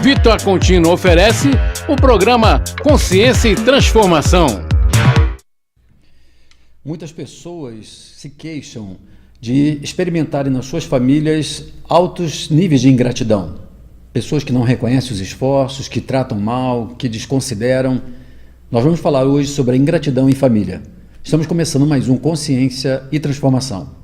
Vitor Contino oferece o programa Consciência e Transformação. Muitas pessoas se queixam de experimentarem nas suas famílias altos níveis de ingratidão. Pessoas que não reconhecem os esforços, que tratam mal, que desconsideram. Nós vamos falar hoje sobre a ingratidão em família. Estamos começando mais um Consciência e Transformação.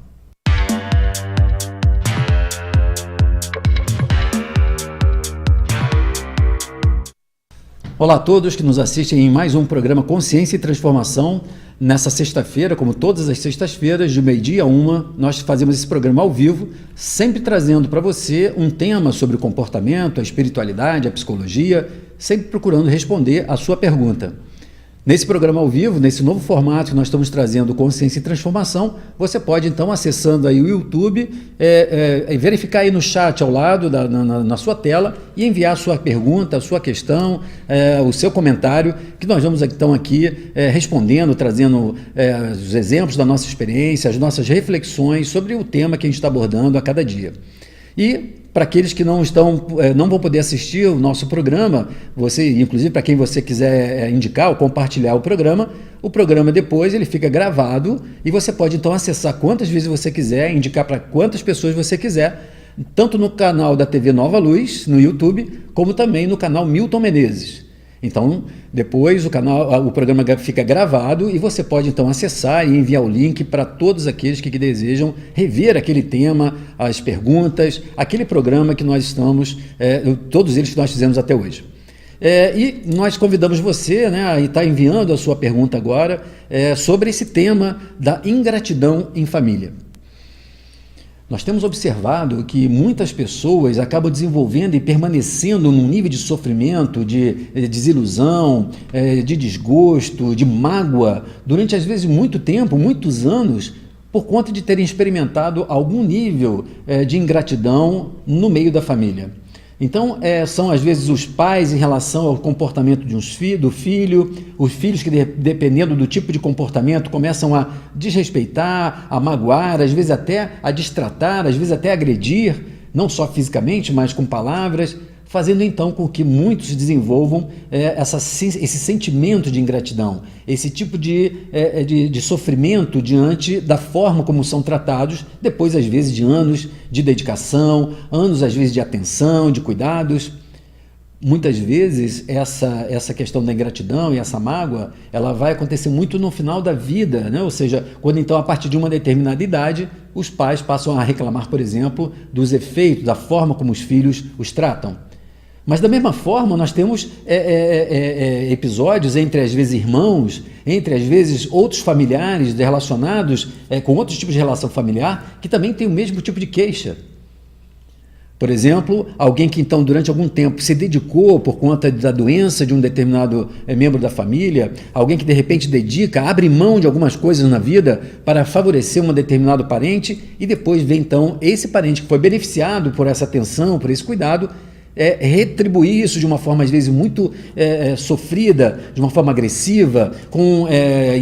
Olá a todos que nos assistem em mais um programa Consciência e Transformação. Nessa sexta-feira, como todas as sextas-feiras, de meio-dia a 1, nós fazemos esse programa ao vivo, sempre trazendo para você um tema sobre o comportamento, a espiritualidade, a psicologia, sempre procurando responder a sua pergunta. Nesse programa ao vivo, nesse novo formato que nós estamos trazendo, Consciência e Transformação, você pode então, acessando aí o YouTube, verificar aí no chat ao lado, na sua tela, e enviar a sua pergunta, a sua questão, o seu comentário, que nós vamos então aqui respondendo, trazendo os exemplos da nossa experiência, as nossas reflexões sobre o tema que a gente está abordando a cada dia. E para aqueles que não vão poder assistir o nosso programa, inclusive para quem você quiser indicar ou compartilhar o programa depois ele fica gravado e você pode então acessar quantas vezes você quiser, indicar para quantas pessoas você quiser, tanto no canal da TV Nova Luz, no YouTube, como também no canal Milton Menezes. Então, depois o programa fica gravado e você pode então acessar e enviar o link para todos aqueles que desejam rever aquele tema, as perguntas, aquele programa que nós estamos, todos eles que nós fizemos até hoje. E nós convidamos você, a estar enviando a sua pergunta agora sobre esse tema da ingratidão em família. Nós temos observado que muitas pessoas acabam desenvolvendo e permanecendo num nível de sofrimento, de desilusão, de desgosto, de mágoa, durante às vezes muito tempo, muitos anos, por conta de terem experimentado algum nível de ingratidão no meio da família. Então, são às vezes os pais em relação ao comportamento do filho, os filhos que, dependendo do tipo de comportamento, começam a desrespeitar, a magoar, às vezes até a destratar, às vezes até a agredir, não só fisicamente, mas com palavras, fazendo então com que muitos desenvolvam esse sentimento de ingratidão, esse tipo de sofrimento diante da forma como são tratados, depois às vezes de anos de dedicação, anos às vezes de atenção, de cuidados. Muitas vezes essa questão da ingratidão e essa mágoa, ela vai acontecer muito no final da vida, Ou seja, quando então a partir de uma determinada idade, os pais passam a reclamar, por exemplo, dos efeitos, da forma como os filhos os tratam. Mas da mesma forma nós temos episódios entre às vezes irmãos, entre às vezes outros familiares relacionados com outros tipos de relação familiar que também tem o mesmo tipo de queixa. Por exemplo, alguém que então durante algum tempo se dedicou por conta da doença de um determinado membro da família, alguém que de repente abre mão de algumas coisas na vida para favorecer um determinado parente e depois vem então esse parente que foi beneficiado por essa atenção, por esse cuidado, retribuir isso de uma forma às vezes muito sofrida, de uma forma agressiva, com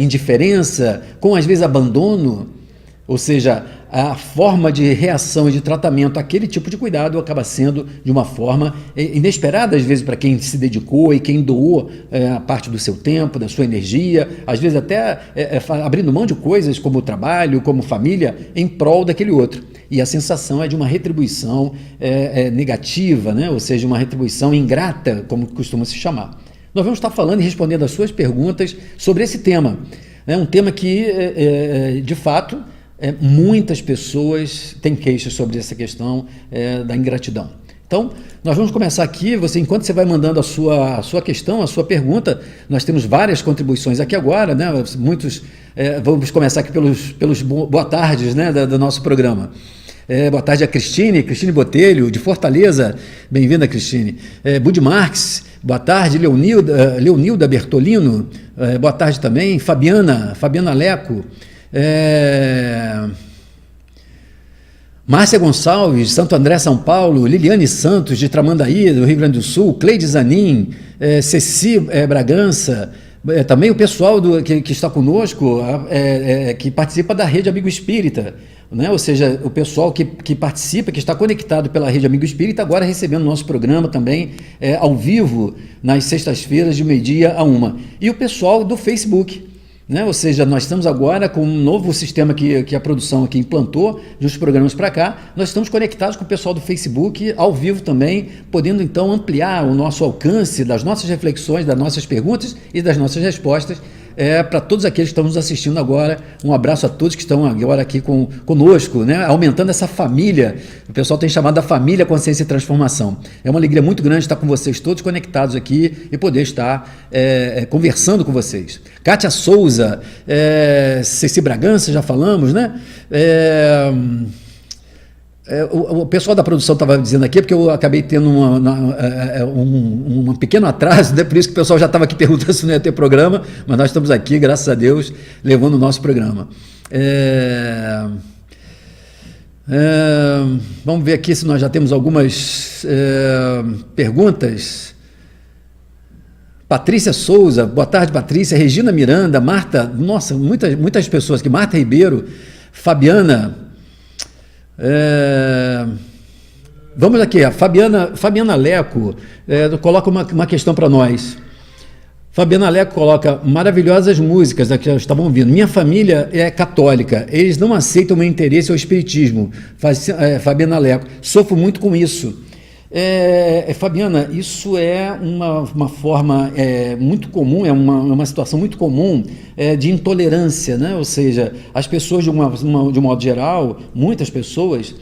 indiferença, com às vezes abandono, ou seja, a forma de reação e de tratamento àquele tipo de cuidado acaba sendo de uma forma inesperada, às vezes, para quem se dedicou e quem doou a parte do seu tempo, da sua energia, às vezes até abrindo mão de coisas como trabalho, como família, em prol daquele outro. E a sensação é de uma retribuição negativa, Ou seja, uma retribuição ingrata, como costuma se chamar. Nós vamos estar falando e respondendo as suas perguntas sobre esse tema. Um tema que, de fato, muitas pessoas têm queixas sobre essa questão da ingratidão. Então, nós vamos começar aqui, enquanto você vai mandando a sua questão, a sua pergunta, nós temos várias contribuições aqui agora, vamos começar aqui pelos boa tardes, do nosso programa. Boa tarde a Cristine Botelho, de Fortaleza, bem-vinda, Cristine. Bud Marques, boa tarde. Leonilda Bertolino, boa tarde também. Fabiana Leco, Márcia Gonçalves, Santo André, São Paulo. Liliane Santos, de Tramandaí, do Rio Grande do Sul. Cleide Zanin, Ceci Bragança, Também o pessoal que está conosco, que participa da Rede Amigo Espírita, né? Ou seja, o pessoal que participa, que está conectado pela Rede Amigo Espírita, agora recebendo o nosso programa também ao vivo, nas sextas-feiras, de 12h a 1h. E o pessoal do Facebook, né? Ou seja, nós estamos agora com um novo sistema que a produção aqui implantou, de uns programas para cá, nós estamos conectados com o pessoal do Facebook, ao vivo também, podendo então ampliar o nosso alcance das nossas reflexões, das nossas perguntas e das nossas respostas, para todos aqueles que estão nos assistindo agora. Um abraço a todos que estão agora aqui conosco, né? Aumentando essa família. O pessoal tem chamado da família Consciência e Transformação. É uma alegria muito grande estar com vocês todos conectados aqui e poder estar conversando com vocês. Kátia Souza, Ceci Bragança, já falamos, né? O pessoal da produção estava dizendo aqui, porque eu acabei tendo um pequeno atraso, né? Por isso que o pessoal já estava aqui perguntando se não ia ter programa, mas nós estamos aqui, graças a Deus, levando o nosso programa. Vamos ver aqui se nós já temos algumas perguntas. Patrícia Souza, boa tarde, Patrícia. Regina Miranda, Marta, nossa, muitas pessoas aqui, Marta Ribeiro, Fabiana. Vamos aqui, a Fabiana Leco coloca uma questão para nós. Fabiana Leco coloca: maravilhosas músicas que já estavam ouvindo. Minha família é católica, eles não aceitam o meu interesse ao espiritismo. Fabiana Leco, sofro muito com isso. Fabiana, isso é uma forma muito comum, é uma situação muito comum de intolerância, né? Ou seja, as pessoas, de um modo geral, muitas pessoas,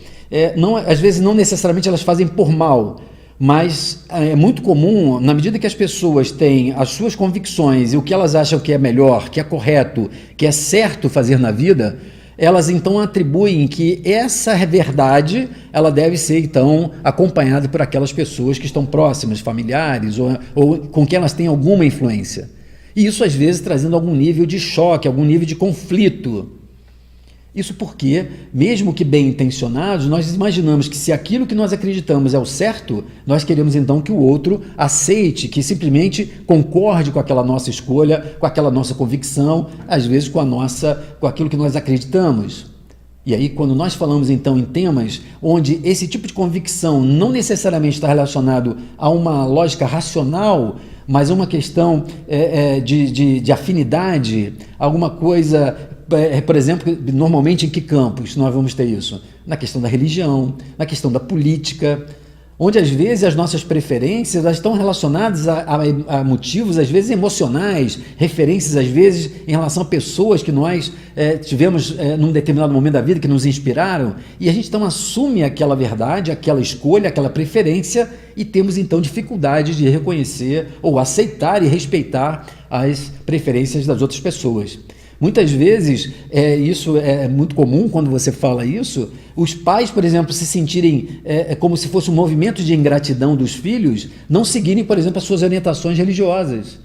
às vezes não necessariamente elas fazem por mal, mas é muito comum, na medida que as pessoas têm as suas convicções e o que elas acham que é melhor, que é correto, que é certo fazer na vida, elas então atribuem que essa verdade ela deve ser então acompanhada por aquelas pessoas que estão próximas, familiares ou com quem elas têm alguma influência. E isso às vezes trazendo algum nível de choque, algum nível de conflito. Isso porque, mesmo que bem intencionados, nós imaginamos que se aquilo que nós acreditamos é o certo, nós queremos então que o outro aceite, que simplesmente concorde com aquela nossa escolha, com aquela nossa convicção, às vezes com aquilo que nós acreditamos. E aí, quando nós falamos então em temas onde esse tipo de convicção não necessariamente está relacionado a uma lógica racional, mas uma questão de afinidade, alguma coisa, por exemplo, normalmente em que campos nós vamos ter isso? Na questão da religião, na questão da política, onde às vezes as nossas preferências elas estão relacionadas a motivos às vezes emocionais, referências às vezes em relação a pessoas que nós tivemos num determinado momento da vida que nos inspiraram, e a gente então assume aquela verdade, aquela escolha, aquela preferência, e temos então dificuldade de reconhecer ou aceitar e respeitar as preferências das outras pessoas. Muitas vezes, isso é muito comum quando você fala isso, os pais, por exemplo, se sentirem como se fosse um movimento de ingratidão dos filhos, não seguirem, por exemplo, as suas orientações religiosas.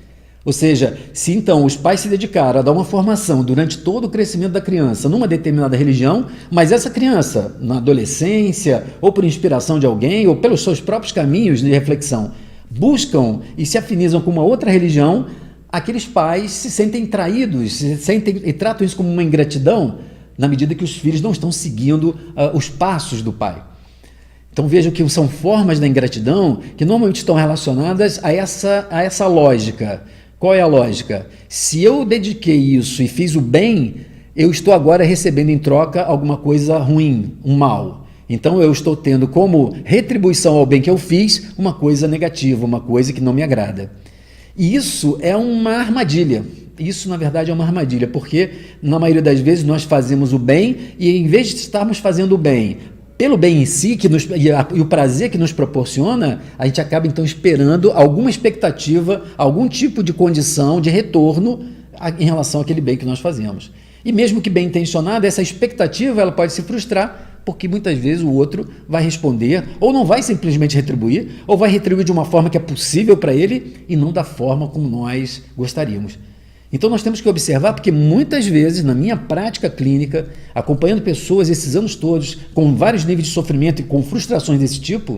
Ou seja, se então os pais se dedicaram a dar uma formação durante todo o crescimento da criança numa determinada religião, mas essa criança, na adolescência, ou por inspiração de alguém, ou pelos seus próprios caminhos de reflexão, buscam e se afinizam com uma outra religião, aqueles pais se sentem traídos, e tratam isso como uma ingratidão, na medida que os filhos não estão seguindo os passos do pai. Então vejam que são formas da ingratidão que normalmente estão relacionadas a essa lógica. Qual é a lógica? Se eu dediquei isso e fiz o bem, eu estou agora recebendo em troca alguma coisa ruim, um mal. Então eu estou tendo como retribuição ao bem que eu fiz uma coisa negativa, uma coisa que não me agrada. E isso é uma armadilha. Isso, na verdade, é uma armadilha, porque na maioria das vezes nós fazemos o bem e, em vez de estarmos fazendo o bem pelo bem em si e o prazer que nos proporciona, a gente acaba então esperando alguma expectativa, algum tipo de condição de retorno em relação àquele bem que nós fazemos. E mesmo que bem intencionada, essa expectativa ela pode se frustrar, porque muitas vezes o outro vai responder, ou não vai simplesmente retribuir, ou vai retribuir de uma forma que é possível para ele e não da forma como nós gostaríamos. Então nós temos que observar, porque muitas vezes, na minha prática clínica, acompanhando pessoas esses anos todos, com vários níveis de sofrimento e com frustrações desse tipo,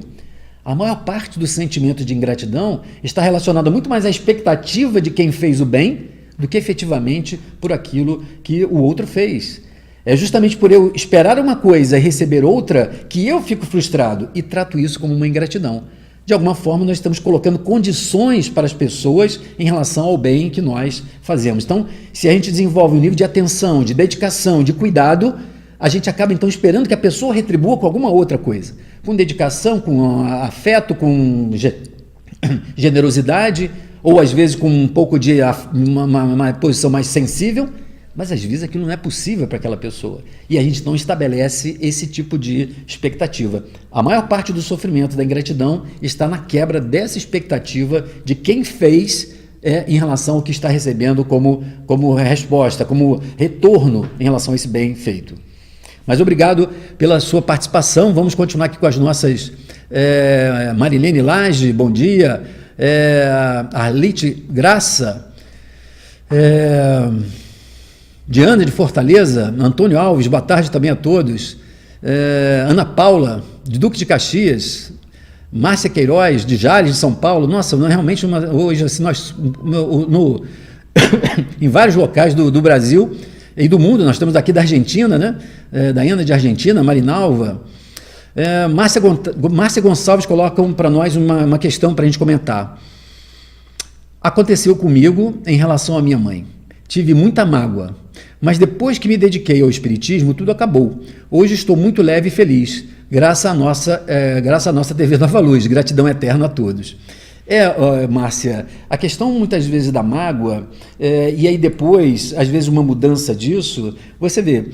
a maior parte do sentimento de ingratidão está relacionada muito mais à expectativa de quem fez o bem do que efetivamente por aquilo que o outro fez. É justamente por eu esperar uma coisa e receber outra que eu fico frustrado e trato isso como uma ingratidão. De alguma forma, nós estamos colocando condições para as pessoas em relação ao bem que nós fazemos. Então, se a gente desenvolve um nível de atenção, de dedicação, de cuidado, a gente acaba então esperando que a pessoa retribua com alguma outra coisa. Com dedicação, com afeto, com generosidade, ou às vezes com um pouco de uma posição mais sensível, mas às vezes aquilo não é possível para aquela pessoa. E a gente não estabelece esse tipo de expectativa. A maior parte do sofrimento da ingratidão está na quebra dessa expectativa de quem fez em relação ao que está recebendo como resposta, como retorno em relação a esse bem feito. Mas obrigado pela sua participação. Vamos continuar aqui com as nossas... Marilene Lage, bom dia. Arlite Graça. Diana de Fortaleza, Antônio Alves, boa tarde também a todos. Ana Paula, de Duque de Caxias, Márcia Queiroz, de Jales, de São Paulo. Nossa, realmente hoje assim, nós em vários locais do Brasil e do mundo, nós estamos aqui da Argentina, né? Daiana de Argentina, Marinalva. Márcia Gonçalves colocam para nós uma questão para a gente comentar. Aconteceu comigo em relação à minha mãe. Tive muita mágoa, mas depois que me dediquei ao espiritismo, tudo acabou. Hoje estou muito leve e feliz, graças à nossa TV Nova Luz. Gratidão eterna a todos. Márcia, a questão muitas vezes da mágoa, e aí depois, às vezes uma mudança disso, você vê,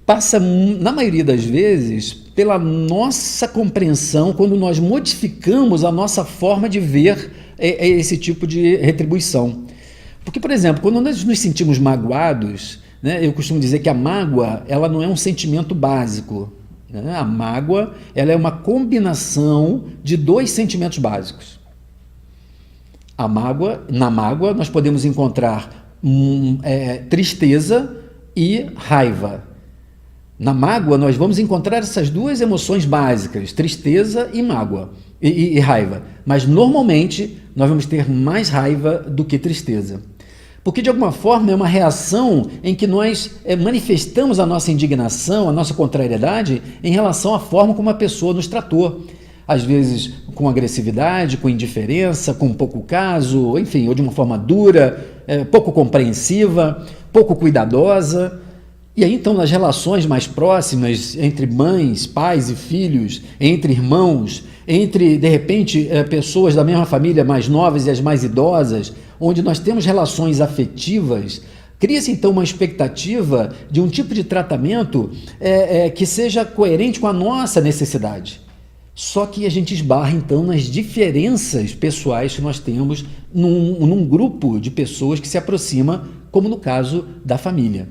passa na maioria das vezes pela nossa compreensão, quando nós modificamos a nossa forma de ver esse tipo de retribuição. Porque, por exemplo, quando nós nos sentimos magoados, né, eu costumo dizer que a mágoa ela não é um sentimento básico. Né? A mágoa ela é uma combinação de dois sentimentos básicos. Na mágoa, nós podemos encontrar tristeza e raiva. Na mágoa, nós vamos encontrar essas duas emoções básicas, tristeza e mágoa, e raiva. Mas, normalmente, nós vamos ter mais raiva do que tristeza. Porque, de alguma forma, é uma reação em que nós manifestamos a nossa indignação, a nossa contrariedade em relação à forma como a pessoa nos tratou. Às vezes com agressividade, com indiferença, com pouco caso, enfim, ou de uma forma dura, pouco compreensiva, pouco cuidadosa. E aí, então, nas relações mais próximas, entre mães, pais e filhos, entre irmãos, entre, de repente, pessoas da mesma família mais novas e as mais idosas, onde nós temos relações afetivas, cria-se, então, uma expectativa de um tipo de tratamento que seja coerente com a nossa necessidade. Só que a gente esbarra, então, nas diferenças pessoais que nós temos num grupo de pessoas que se aproxima, como no caso da família.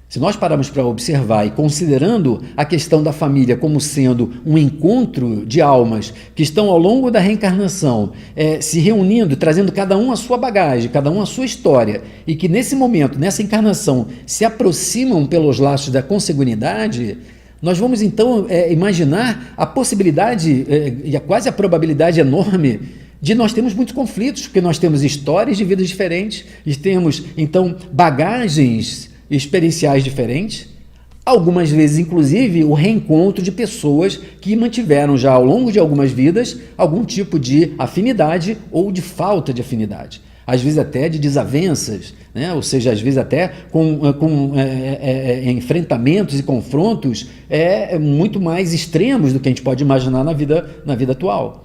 Se nós pararmos para observar e considerando a questão da família como sendo um encontro de almas que estão ao longo da reencarnação se reunindo, trazendo cada um a sua bagagem, cada um a sua história, e que nesse momento, nessa encarnação, se aproximam pelos laços da consanguinidade, nós vamos então imaginar a possibilidade e quase a probabilidade enorme de nós termos muitos conflitos, porque nós temos histórias de vidas diferentes, e temos então bagagens experienciais diferentes, algumas vezes inclusive o reencontro de pessoas que mantiveram já ao longo de algumas vidas algum tipo de afinidade ou de falta de afinidade, às vezes até de desavenças, né? Ou seja, às vezes até com enfrentamentos e confrontos muito mais extremos do que a gente pode imaginar na vida atual.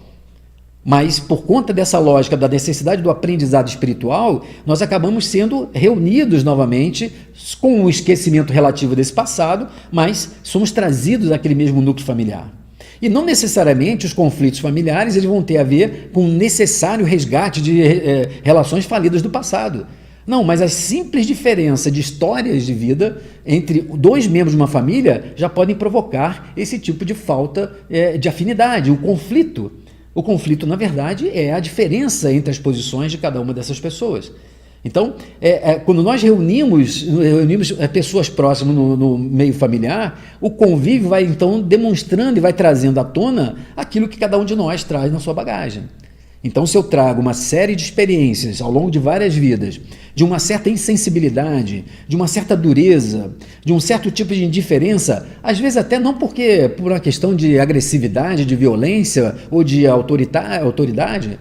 Mas, por conta dessa lógica da necessidade do aprendizado espiritual, nós acabamos sendo reunidos novamente com um esquecimento relativo desse passado, mas somos trazidos àquele mesmo núcleo familiar. E não necessariamente os conflitos familiares eles vão ter a ver com o necessário resgate de relações falidas do passado. Não, mas a simples diferença de histórias de vida entre dois membros de uma família já podem provocar esse tipo de falta de afinidade, um conflito. O conflito, na verdade, é a diferença entre as posições de cada uma dessas pessoas. Então, quando nós reunimos pessoas próximas no meio familiar, o convívio vai, então, demonstrando e vai trazendo à tona aquilo que cada um de nós traz na sua bagagem. Então, se eu trago uma série de experiências ao longo de várias vidas, de uma certa insensibilidade, de uma certa dureza, de um certo tipo de indiferença, às vezes até não porque por uma questão de agressividade, de violência ou de autoridade,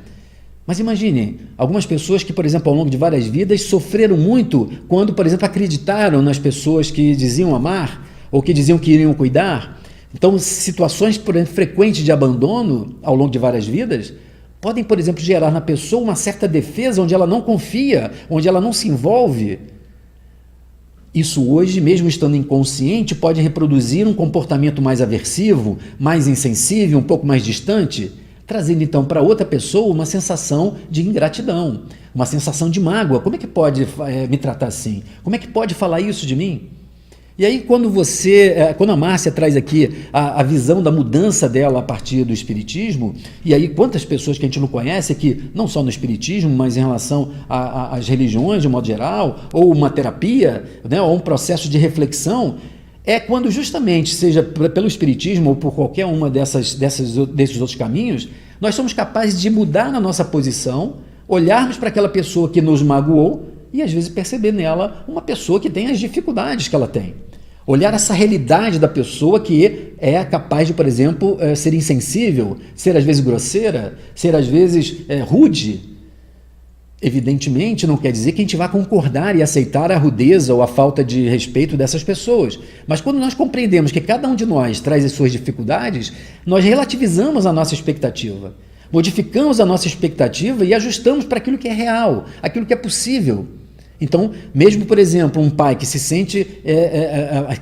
mas imagine, algumas pessoas que, por exemplo, ao longo de várias vidas sofreram muito quando, por exemplo, acreditaram nas pessoas que diziam amar ou que diziam que iriam cuidar. Então, situações, por exemplo, frequentes de abandono ao longo de várias vidas podem, por exemplo, gerar na pessoa uma certa defesa onde ela não confia, onde ela não se envolve. Isso hoje, mesmo estando inconsciente, pode reproduzir um comportamento mais aversivo, mais insensível, um pouco mais distante, trazendo então para outra pessoa uma sensação de ingratidão, uma sensação de mágoa. Como é que pode me tratar assim? Como é que pode falar isso de mim? E aí quando a Márcia traz aqui a visão da mudança dela a partir do Espiritismo, e aí quantas pessoas que a gente não conhece aqui, não só no Espiritismo, mas em relação às religiões de um modo geral, ou uma terapia, né, ou um processo de reflexão, é quando justamente, seja pelo Espiritismo ou por qualquer uma desses outros caminhos, nós somos capazes de mudar na nossa posição, olharmos para aquela pessoa que nos magoou e às vezes perceber nela uma pessoa que tem as dificuldades que ela tem. Olhar essa realidade da pessoa que é capaz de, por exemplo, ser insensível, ser às vezes grosseira, ser às vezes rude. Evidentemente, não quer dizer que a gente vá concordar e aceitar a rudeza ou a falta de respeito dessas pessoas. Mas quando nós compreendemos que cada um de nós traz as suas dificuldades, nós relativizamos a nossa expectativa. Modificamos a nossa expectativa e ajustamos para aquilo que é real, aquilo que é possível. Então, mesmo, por exemplo, um pai que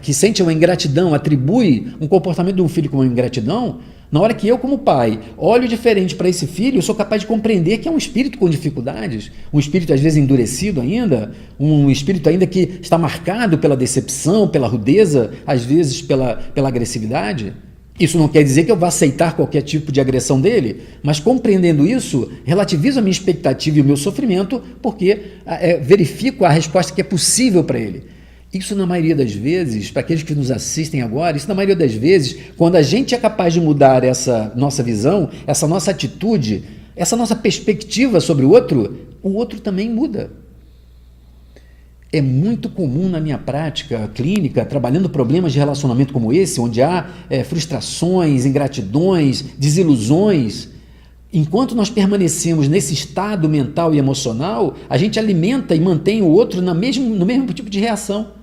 que sente uma ingratidão, atribui um comportamento de um filho como uma ingratidão, na hora que eu, como pai, olho diferente para esse filho, eu sou capaz de compreender que é um espírito com dificuldades, um espírito às vezes endurecido ainda, um espírito ainda que está marcado pela decepção, pela rudeza, às vezes pela agressividade. Isso não quer dizer que eu vá aceitar qualquer tipo de agressão dele, mas compreendendo isso, relativizo a minha expectativa e o meu sofrimento, porque verifico a resposta que é possível para ele. Isso, na maioria das vezes, para aqueles que nos assistem agora, isso, na maioria das vezes, quando a gente é capaz de mudar essa nossa visão, essa nossa atitude, essa nossa perspectiva sobre o outro também muda. É muito comum na minha prática clínica, trabalhando problemas de relacionamento como esse, onde há frustrações, ingratidões, desilusões. Enquanto nós permanecemos nesse estado mental e emocional, a gente alimenta e mantém o outro no mesmo tipo de reação.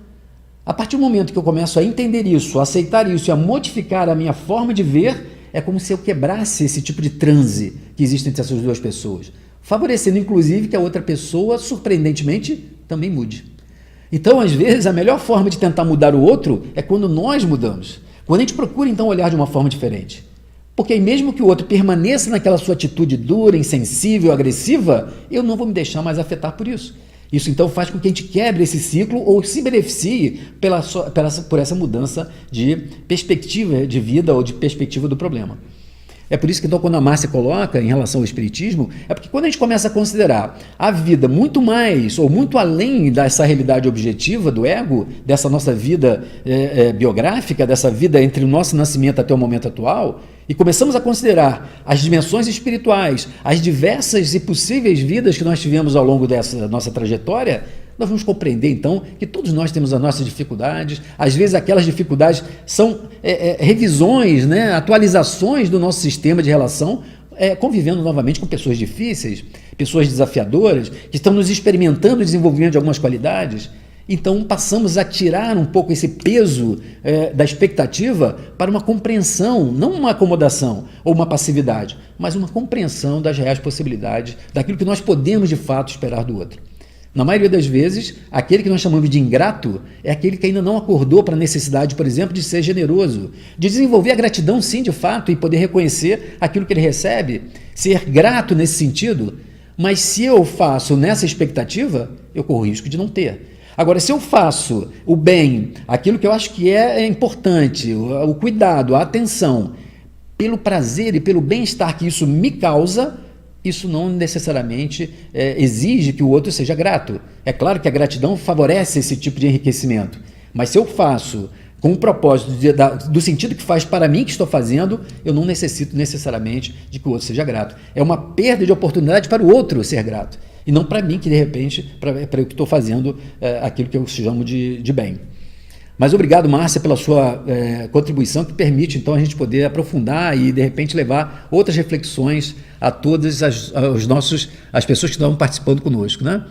A partir do momento que eu começo a entender isso, a aceitar isso e a modificar a minha forma de ver, é como se eu quebrasse esse tipo de transe que existe entre essas duas pessoas, favorecendo inclusive que a outra pessoa, surpreendentemente, também mude. Então, às vezes, a melhor forma de tentar mudar o outro é quando nós mudamos. Quando a gente procura, então, olhar de uma forma diferente. Porque aí, mesmo que o outro permaneça naquela sua atitude dura, insensível, agressiva, eu não vou me deixar mais afetar por isso. Isso, então, faz com que a gente quebre esse ciclo ou se beneficie por essa mudança de perspectiva de vida ou de perspectiva do problema. É por isso que, então, quando a Márcia coloca em relação ao Espiritismo, é porque quando a gente começa a considerar a vida muito mais ou muito além dessa realidade objetiva do ego, dessa nossa vida biográfica, dessa vida entre o nosso nascimento até o momento atual, e começamos a considerar as dimensões espirituais, as diversas e possíveis vidas que nós tivemos ao longo dessa nossa trajetória, nós vamos compreender, então, que todos nós temos as nossas dificuldades. Às vezes aquelas dificuldades são revisões, né, atualizações do nosso sistema de relação, convivendo novamente com pessoas difíceis, pessoas desafiadoras, que estão nos experimentando o desenvolvimento de algumas qualidades. Então passamos a tirar um pouco esse peso da expectativa para uma compreensão, não uma acomodação ou uma passividade, mas uma compreensão das reais possibilidades, daquilo que nós podemos de fato esperar do outro. Na maioria das vezes, aquele que nós chamamos de ingrato é aquele que ainda não acordou para a necessidade, por exemplo, de ser generoso, de desenvolver a gratidão, sim, de fato, e poder reconhecer aquilo que ele recebe, ser grato nesse sentido. Mas se eu faço nessa expectativa, eu corro o risco de não ter. Agora, se eu faço o bem, aquilo que eu acho que é importante, o cuidado, a atenção, pelo prazer e pelo bem-estar que isso me causa, isso não necessariamente exige que o outro seja grato. É claro que a gratidão favorece esse tipo de enriquecimento, mas se eu faço com o propósito do sentido que faz para mim que estou fazendo, eu não necessito necessariamente de que o outro seja grato. É uma perda de oportunidade para o outro ser grato, e não para mim que, de repente, para eu que estou fazendo aquilo que eu chamo de bem. Mas obrigado, Márcia, pela sua contribuição, que permite, então, a gente poder aprofundar e, de repente, levar outras reflexões a todas as pessoas que estão participando conosco, né?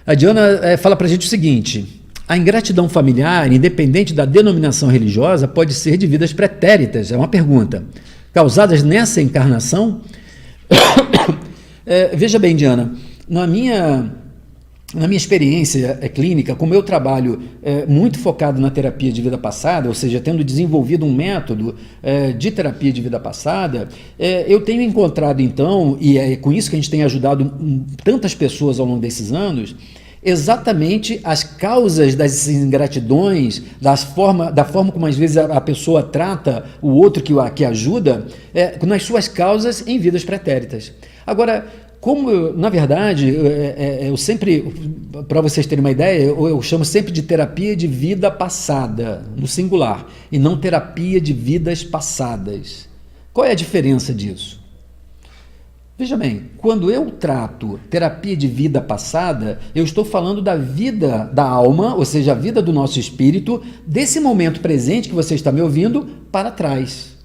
A Diana fala para a gente o seguinte: a ingratidão familiar, independente da denominação religiosa, pode ser de vidas pretéritas, é uma pergunta, causadas nessa encarnação? Veja bem, Diana, na minha experiência clínica, como eu trabalho muito focado na terapia de vida passada, ou seja, tendo desenvolvido um método de terapia de vida passada, eu tenho encontrado então, e é com isso que a gente tem ajudado tantas pessoas ao longo desses anos, exatamente as causas das ingratidões, da forma como às vezes a pessoa trata o outro que ajuda, nas suas causas em vidas pretéritas. Agora, na verdade, eu sempre, para vocês terem uma ideia, eu chamo sempre de terapia de vida passada, no singular, e não terapia de vidas passadas. Qual é a diferença disso? Veja bem, quando eu trato terapia de vida passada, eu estou falando da vida da alma, ou seja, a vida do nosso espírito, desse momento presente que você está me ouvindo, para trás.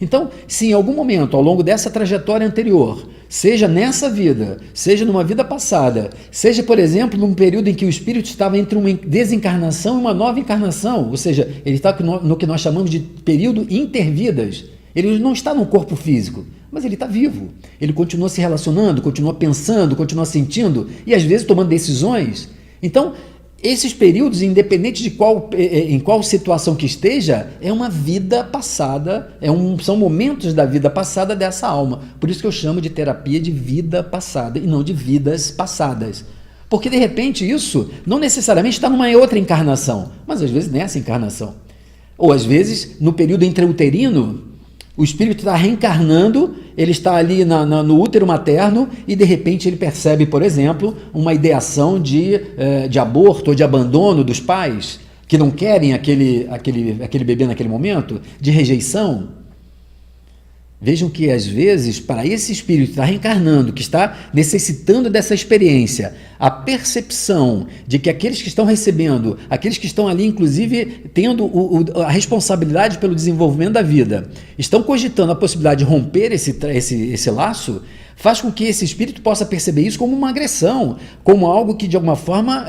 Então, se em algum momento, ao longo dessa trajetória anterior, seja nessa vida, seja numa vida passada, seja, por exemplo, num período em que o espírito estava entre uma desencarnação e uma nova encarnação, ou seja, ele está no que nós chamamos de período intervidas, ele não está num corpo físico, mas ele está vivo, ele continua se relacionando, continua pensando, continua sentindo e às vezes tomando decisões. Então, esses períodos, independente de em qual situação que esteja, é uma vida passada, são momentos da vida passada dessa alma. Por isso que eu chamo de terapia de vida passada e não de vidas passadas. Porque, de repente, isso não necessariamente está numa outra encarnação, mas às vezes nessa encarnação. Ou às vezes, no período intrauterino, o espírito está reencarnando, ele está ali no útero materno e, de repente, ele percebe, por exemplo, uma ideação de aborto ou de abandono dos pais, que não querem aquele bebê naquele momento, de rejeição. Vejam que, às vezes, para esse espírito que está reencarnando, que está necessitando dessa experiência, a percepção de que aqueles que estão recebendo, aqueles que estão ali, inclusive, tendo a responsabilidade pelo desenvolvimento da vida, estão cogitando a possibilidade de romper esse laço, faz com que esse espírito possa perceber isso como uma agressão, como algo que, de alguma forma,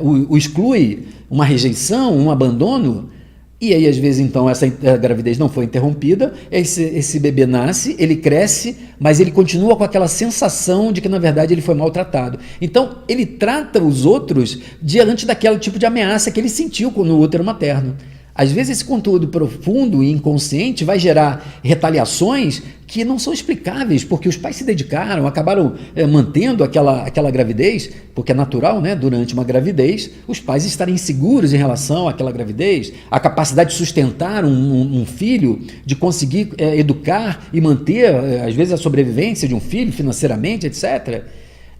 o exclui, uma rejeição, um abandono. E aí, às vezes, então, essa gravidez não foi interrompida, esse bebê nasce, ele cresce, mas ele continua com aquela sensação de que, na verdade, ele foi maltratado. Então, ele trata os outros diante daquele tipo de ameaça que ele sentiu no útero materno. Às vezes, esse conteúdo profundo e inconsciente vai gerar retaliações que não são explicáveis, porque os pais se dedicaram, acabaram mantendo aquela gravidez, porque é natural, né? Durante uma gravidez, os pais estarem inseguros em relação àquela gravidez, a capacidade de sustentar um filho, de conseguir educar e manter, às vezes, a sobrevivência de um filho financeiramente, etc.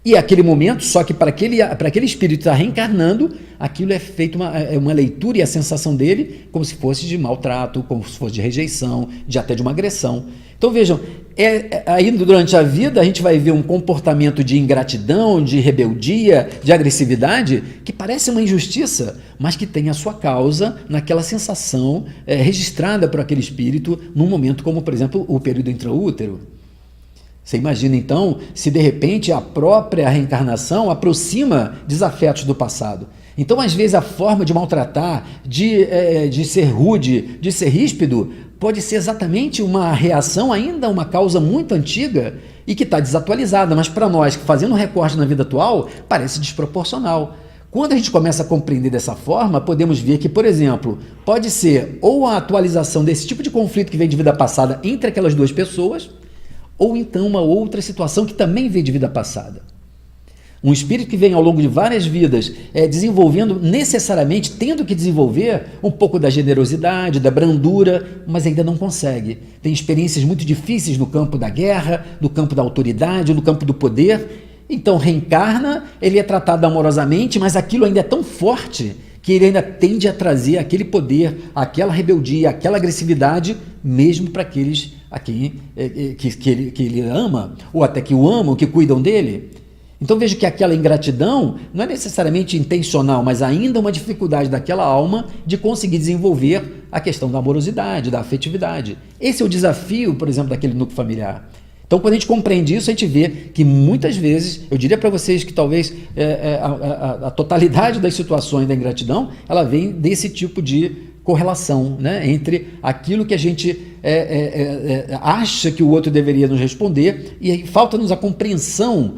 E aquele momento, só que para aquele espírito estar reencarnando, aquilo é feito uma leitura e a sensação dele como se fosse de maltrato, como se fosse de rejeição, até de uma agressão. Então vejam, aí durante a vida a gente vai ver um comportamento de ingratidão, de rebeldia, de agressividade, que parece uma injustiça, mas que tem a sua causa naquela sensação registrada por aquele espírito num momento como, por exemplo, o período intraútero. Você imagina, então, se de repente a própria reencarnação aproxima desafetos do passado. Então, às vezes, a forma de maltratar, de ser rude, de ser ríspido, pode ser exatamente uma reação, ainda uma causa muito antiga e que está desatualizada, mas para nós, fazendo um recorte na vida atual, parece desproporcional. Quando a gente começa a compreender dessa forma, podemos ver que, por exemplo, pode ser ou a atualização desse tipo de conflito que vem de vida passada entre aquelas duas pessoas, ou então uma outra situação que também vem de vida passada. Um espírito que vem ao longo de várias vidas desenvolvendo necessariamente, tendo que desenvolver um pouco da generosidade, da brandura, mas ainda não consegue. Tem experiências muito difíceis no campo da guerra, no campo da autoridade, no campo do poder. Então reencarna, ele é tratado amorosamente, mas aquilo ainda é tão forte que ele ainda tende a trazer aquele poder, aquela rebeldia, aquela agressividade, mesmo para aqueles a quem que ele ama, ou até que o amam, que cuidam dele. Então veja que aquela ingratidão não é necessariamente intencional, mas ainda uma dificuldade daquela alma de conseguir desenvolver a questão da amorosidade, da afetividade. Esse é o desafio, por exemplo, daquele núcleo familiar. Então, quando a gente compreende isso, a gente vê que muitas vezes, eu diria para vocês que talvez a totalidade das situações da ingratidão, ela vem desse tipo de correlação, né, entre aquilo que a gente acha que o outro deveria nos responder e aí falta-nos a compreensão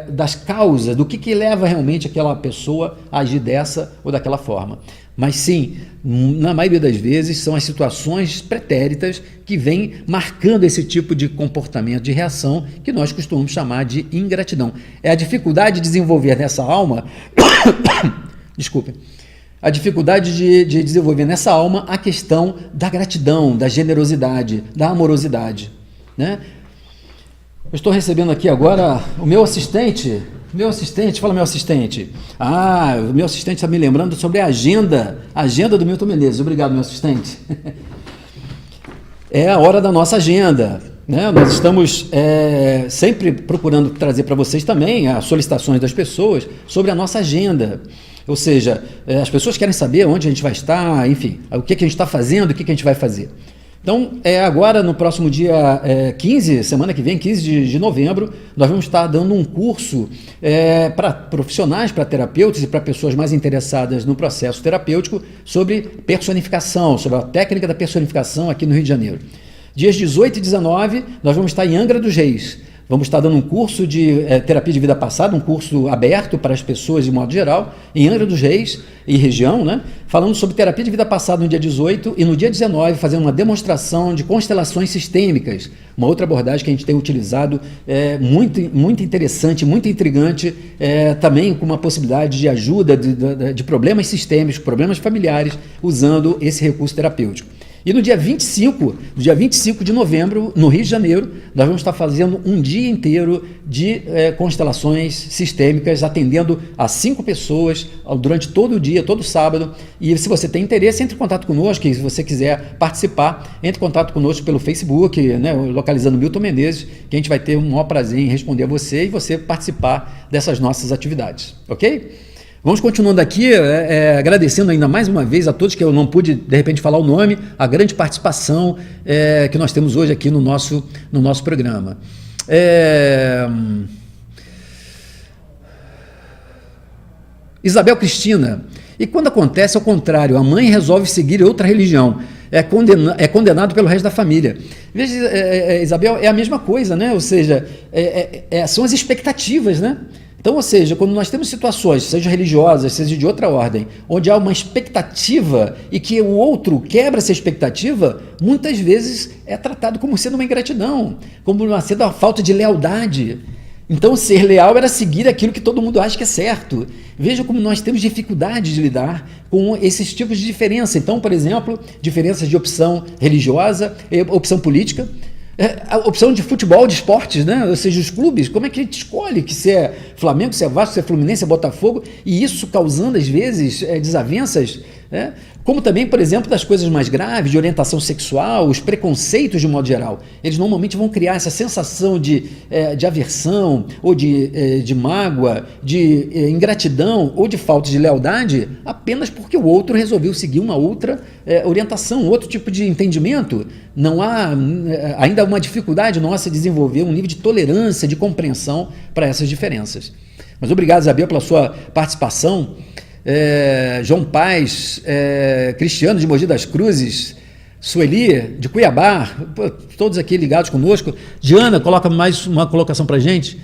das causas, do que leva realmente aquela pessoa a agir dessa ou daquela forma. Mas sim, na maioria das vezes são as situações pretéritas que vêm marcando esse tipo de comportamento, de reação, que nós costumamos chamar de ingratidão. É a dificuldade de desenvolver nessa alma, desculpe, a dificuldade de desenvolver nessa alma a questão da gratidão, da generosidade, da amorosidade, né? Eu estou recebendo aqui agora o meu assistente, fala meu assistente. O meu assistente está me lembrando sobre a agenda do Milton Menezes. Obrigado, meu assistente. É a hora da nossa agenda, né? Nós estamos sempre procurando trazer para vocês também as solicitações das pessoas sobre a nossa agenda. Ou seja, as pessoas querem saber onde a gente vai estar, enfim, o que a gente está fazendo, o que a gente vai fazer. Então, agora no próximo dia 15, semana que vem, 15 de novembro, nós vamos estar dando um curso para profissionais, para terapeutas e para pessoas mais interessadas no processo terapêutico sobre personificação, sobre a técnica da personificação aqui no Rio de Janeiro. Dias 18 e 19, nós vamos estar em Angra dos Reis. Vamos estar dando um curso de terapia de vida passada, um curso aberto para as pessoas de modo geral, em Angra dos Reis e região, né? Falando sobre terapia de vida passada no dia 18 e no dia 19 fazendo uma demonstração de constelações sistêmicas, uma outra abordagem que a gente tem utilizado, muito interessante, muito intrigante, também com uma possibilidade de ajuda de problemas sistêmicos, problemas familiares, usando esse recurso terapêutico. E no dia 25 de novembro, no Rio de Janeiro, nós vamos estar fazendo um dia inteiro de constelações sistêmicas, atendendo a 5 pessoas durante todo o dia, todo sábado. E se você tem interesse, entre em contato conosco. E se você quiser participar, entre em contato conosco pelo Facebook, né, localizando Milton Menezes, que a gente vai ter um maior prazer em responder a você e você participar dessas nossas atividades. Ok? Vamos continuando aqui, agradecendo ainda mais uma vez a todos que eu não pude, de repente, falar o nome, a grande participação que nós temos hoje aqui no nosso programa. Isabel Cristina, e quando acontece ao contrário, a mãe resolve seguir outra religião, é condenado pelo resto da família. Veja, Isabel, é a mesma coisa, né? Ou seja, são as expectativas, né? Então, ou seja, quando nós temos situações, seja religiosas, seja de outra ordem, onde há uma expectativa e que o outro quebra essa expectativa, muitas vezes é tratado como sendo uma ingratidão, como sendo uma falta de lealdade. Então, ser leal era seguir aquilo que todo mundo acha que é certo. Veja como nós temos dificuldade de lidar com esses tipos de diferença. Então, por exemplo, diferenças de opção religiosa, opção política, a opção de futebol, de esportes, né? Ou seja, os clubes, como é que a gente escolhe que se é Flamengo, se é Vasco, se é Fluminense, se é Botafogo, e isso causando às vezes desavenças, né? Como também, por exemplo, das coisas mais graves, de orientação sexual, os preconceitos de modo geral. Eles normalmente vão criar essa sensação de aversão, ou de mágoa, de ingratidão, ou de falta de lealdade, apenas porque o outro resolveu seguir uma outra orientação, outro tipo de entendimento. Não há ainda uma dificuldade nossa de desenvolver um nível de tolerância, de compreensão para essas diferenças. Mas obrigado, Isabel, pela sua participação. João Paz, Cristiano de Mogi das Cruzes, Sueli de Cuiabá, todos aqui ligados conosco. Diana, coloca mais uma colocação para a gente.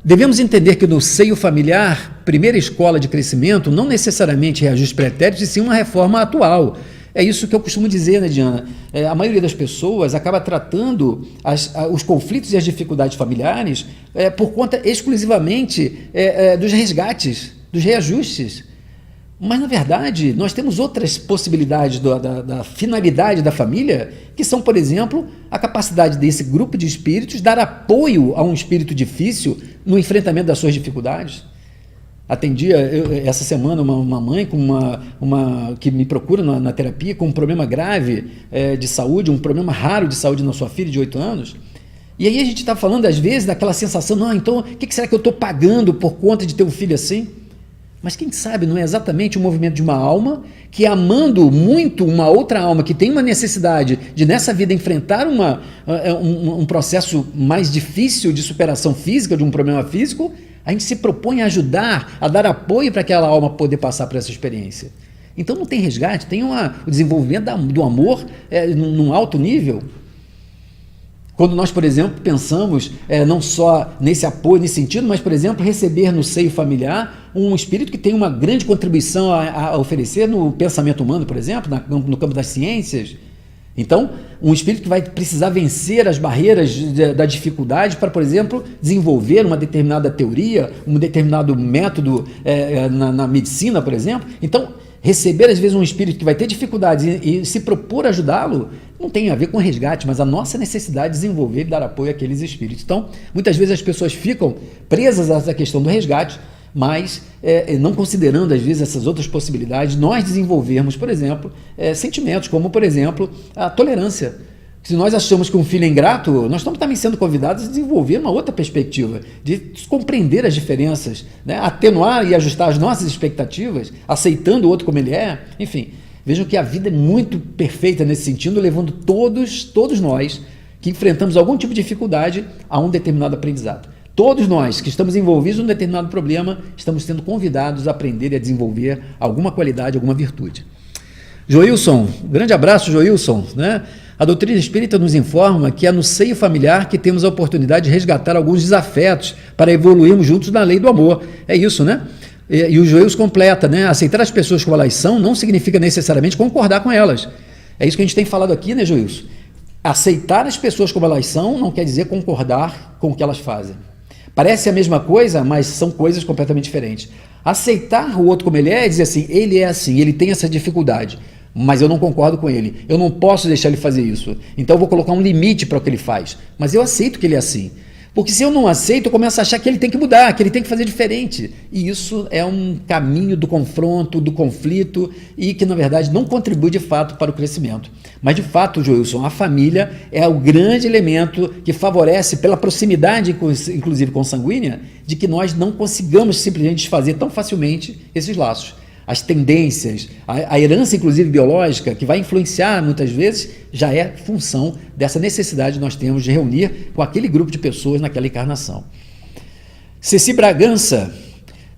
Devemos entender que no seio familiar, primeira escola de crescimento, não necessariamente reajustes pretéritos, e sim uma reforma atual. É isso que eu costumo dizer, né, Diana? A maioria das pessoas acaba tratando os conflitos e as dificuldades familiares por conta exclusivamente dos resgates, dos reajustes. Mas, na verdade, nós temos outras possibilidades da finalidade da família, que são, por exemplo, a capacidade desse grupo de espíritos dar apoio a um espírito difícil no enfrentamento das suas dificuldades. Atendi essa semana uma mãe com que me procura na terapia com um problema grave de saúde, um problema raro de saúde na sua filha de 8 anos. E aí a gente está falando, às vezes, daquela sensação, não, então o que será que eu estou pagando por conta de ter um filho assim? Mas quem sabe não é exatamente o movimento de uma alma que, amando muito uma outra alma que tem uma necessidade de nessa vida enfrentar um processo mais difícil de superação física, de um problema físico, a gente se propõe a ajudar, a dar apoio para aquela alma poder passar por essa experiência. Então não tem resgate, tem o desenvolvimento do amor num alto nível. Quando nós, por exemplo, pensamos não só nesse apoio, nesse sentido, mas, por exemplo, receber no seio familiar um espírito que tem uma grande contribuição a oferecer no pensamento humano, por exemplo, no campo das ciências. Então, um espírito que vai precisar vencer as barreiras da dificuldade para, por exemplo, desenvolver uma determinada teoria, um determinado método na medicina, por exemplo. Então, receber, às vezes, um espírito que vai ter dificuldades e se propor ajudá-lo, não tem a ver com resgate, mas a nossa necessidade de desenvolver e dar apoio àqueles espíritos. Então, muitas vezes as pessoas ficam presas a essa questão do resgate, mas não considerando, às vezes, essas outras possibilidades, nós desenvolvermos, por exemplo, sentimentos como, por exemplo, a tolerância. Se nós achamos que um filho é ingrato, nós estamos também sendo convidados a desenvolver uma outra perspectiva, de compreender as diferenças, né? Atenuar e ajustar as nossas expectativas, aceitando o outro como ele é. Enfim, vejam que a vida é muito perfeita nesse sentido, levando todos nós que enfrentamos algum tipo de dificuldade a um determinado aprendizado. Todos nós que estamos envolvidos num determinado problema, estamos sendo convidados a aprender e a desenvolver alguma qualidade, alguma virtude. Joilson, grande abraço, Joilson, né? A doutrina espírita nos informa que é no seio familiar que temos a oportunidade de resgatar alguns desafetos para evoluirmos juntos na lei do amor. É isso, né? E o Joilson completa, né? Aceitar as pessoas como elas são não significa necessariamente concordar com elas. É isso que a gente tem falado aqui, né, Joilson? Aceitar as pessoas como elas são não quer dizer concordar com o que elas fazem. Parece a mesma coisa, mas são coisas completamente diferentes. Aceitar o outro como ele é dizer assim, ele é assim, ele tem essa dificuldade, mas eu não concordo com ele, eu não posso deixar ele fazer isso, então eu vou colocar um limite para o que ele faz, mas eu aceito que ele é assim, porque se eu não aceito, eu começo a achar que ele tem que mudar, que ele tem que fazer diferente, e isso é um caminho do confronto, do conflito, e que na verdade não contribui de fato para o crescimento. Mas de fato, Joilson, a família é o grande elemento que favorece, pela proximidade inclusive consanguínea, de que nós não consigamos simplesmente desfazer tão facilmente esses laços. As tendências, a herança inclusive biológica, que vai influenciar muitas vezes, já é função dessa necessidade que nós temos de reunir com aquele grupo de pessoas naquela encarnação. Ceci Bragança,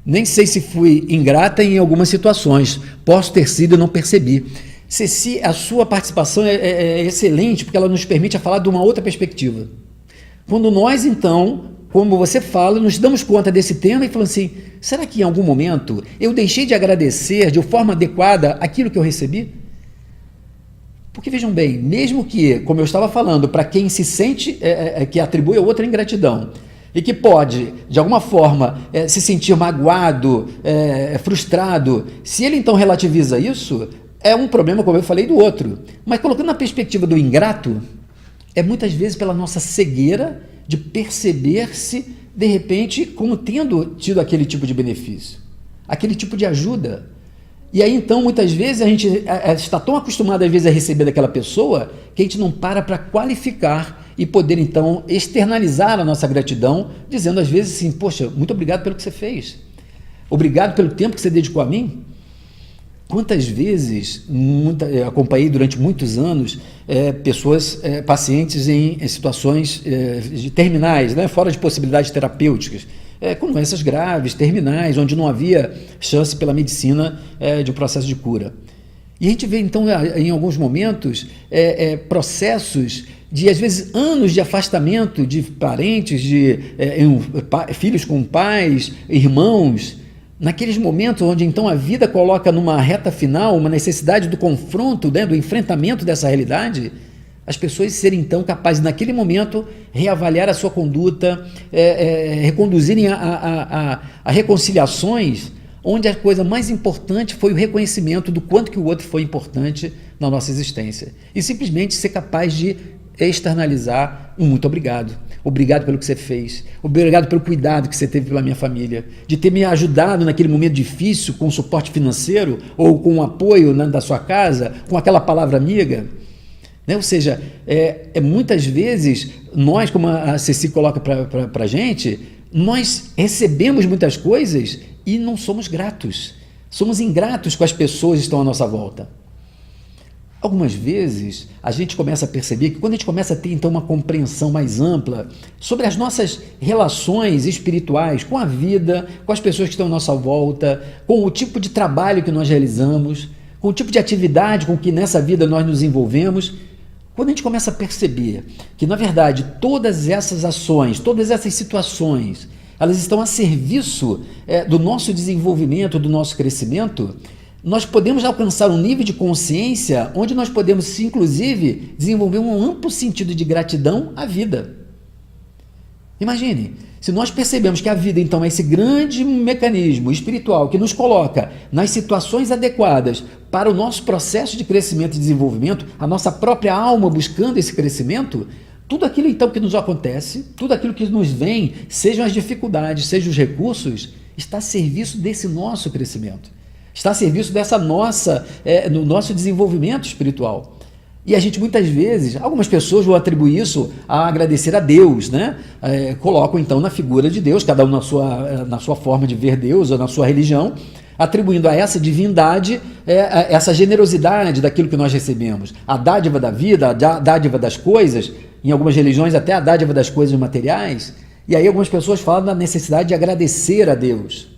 nem sei se fui ingrata em algumas situações, posso ter sido e não percebi. Ceci, a sua participação é excelente, porque ela nos permite falar de uma outra perspectiva. Quando nós, então, como você fala, nos damos conta desse tema e falamos assim, será que em algum momento eu deixei de agradecer de forma adequada aquilo que eu recebi? Porque vejam bem, mesmo que, como eu estava falando, para quem se sente, que atribui a outra ingratidão, e que pode, de alguma forma, se sentir magoado, frustrado, se ele então relativiza isso, é um problema, como eu falei, do outro. Mas colocando na perspectiva do ingrato, é muitas vezes pela nossa cegueira de perceber-se, de repente, como tendo tido aquele tipo de benefício, aquele tipo de ajuda. E aí, então, muitas vezes, a gente está tão acostumado, às vezes, a receber daquela pessoa, que a gente não para qualificar e poder, então, externalizar a nossa gratidão, dizendo, às vezes, assim, poxa, muito obrigado pelo que você fez. Obrigado pelo tempo que você dedicou a mim. Quantas vezes, acompanhei durante muitos anos pessoas, pacientes em situações terminais, né, fora de possibilidades terapêuticas, com doenças graves, terminais, onde não havia chance pela medicina de um processo de cura. E a gente vê, então, em alguns momentos, processos de, às vezes, anos de afastamento de parentes, de filhos com pais, irmãos, naqueles momentos onde, então, a vida coloca numa reta final uma necessidade do confronto, né, do enfrentamento dessa realidade, as pessoas serem, então, capazes, naquele momento, reavaliar a sua conduta, reconduzirem a reconciliações, onde a coisa mais importante foi o reconhecimento do quanto que o outro foi importante na nossa existência. E simplesmente ser capaz de externalizar um muito obrigado. Obrigado pelo que você fez. Obrigado pelo cuidado que você teve pela minha família. De ter me ajudado naquele momento difícil com suporte financeiro ou com o apoio da sua casa, com aquela palavra amiga. Né? Ou seja, muitas vezes nós, como a Ceci coloca para a gente, nós recebemos muitas coisas e não somos gratos. Somos ingratos com as pessoas que estão à nossa volta. Algumas vezes a gente começa a perceber que quando a gente começa a ter então uma compreensão mais ampla sobre as nossas relações espirituais com a vida, com as pessoas que estão à nossa volta, com o tipo de trabalho que nós realizamos, com o tipo de atividade com que nessa vida nós nos envolvemos, quando a gente começa a perceber que na verdade todas essas ações, todas essas situações, elas estão a serviço do nosso desenvolvimento, do nosso crescimento, nós podemos alcançar um nível de consciência onde nós podemos, inclusive, desenvolver um amplo sentido de gratidão à vida. Imagine, se nós percebemos que a vida, então, é esse grande mecanismo espiritual que nos coloca nas situações adequadas para o nosso processo de crescimento e desenvolvimento, a nossa própria alma buscando esse crescimento, tudo aquilo, então, que nos acontece, tudo aquilo que nos vem, sejam as dificuldades, sejam os recursos, está a serviço desse nosso crescimento. Está a serviço no nosso desenvolvimento espiritual. E a gente muitas vezes, algumas pessoas vão atribuir isso a agradecer a Deus, né? Colocam então na figura de Deus, cada um na sua forma de ver Deus ou na sua religião, atribuindo a essa divindade essa generosidade daquilo que nós recebemos. A dádiva da vida, a dádiva das coisas, em algumas religiões até a dádiva das coisas materiais. E aí algumas pessoas falam da necessidade de agradecer a Deus.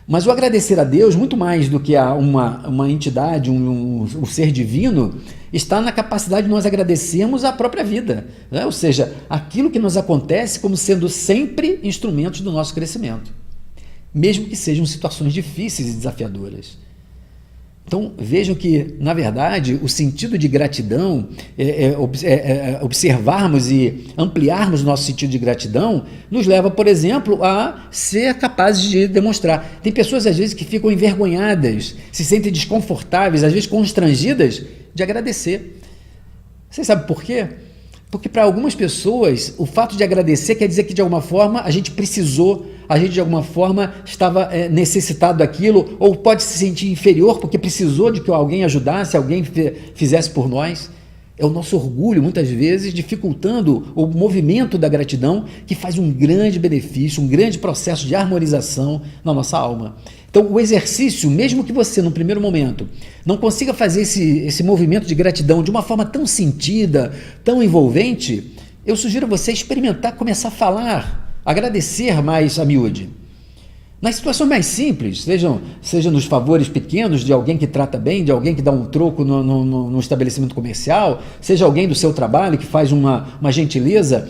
Mas o agradecer a Deus, muito mais do que a uma entidade, um ser divino, está na capacidade de nós agradecermos a própria vida, né? Ou seja, aquilo que nos acontece como sendo sempre instrumentos do nosso crescimento, mesmo que sejam situações difíceis e desafiadoras. Então, vejam que, na verdade, o sentido de gratidão, observarmos e ampliarmos nosso sentido de gratidão, nos leva, por exemplo, a ser capazes de demonstrar. Tem pessoas, às vezes, que ficam envergonhadas, se sentem desconfortáveis, às vezes constrangidas, de agradecer. Vocês sabem por quê? Porque para algumas pessoas, o fato de agradecer quer dizer que, de alguma forma, a gente precisou, a gente, de alguma forma, estava necessitado daquilo, ou pode se sentir inferior porque precisou de que alguém ajudasse, alguém fizesse por nós. É o nosso orgulho, muitas vezes, dificultando o movimento da gratidão, que faz um grande benefício, um grande processo de harmonização na nossa alma. Então, o exercício, mesmo que você, no primeiro momento, não consiga fazer esse movimento de gratidão de uma forma tão sentida, tão envolvente, eu sugiro você experimentar, começar a falar, agradecer mais a miúde. Nas situações mais simples, seja nos favores pequenos de alguém que trata bem, de alguém que dá um troco no estabelecimento comercial, seja alguém do seu trabalho que faz uma gentileza,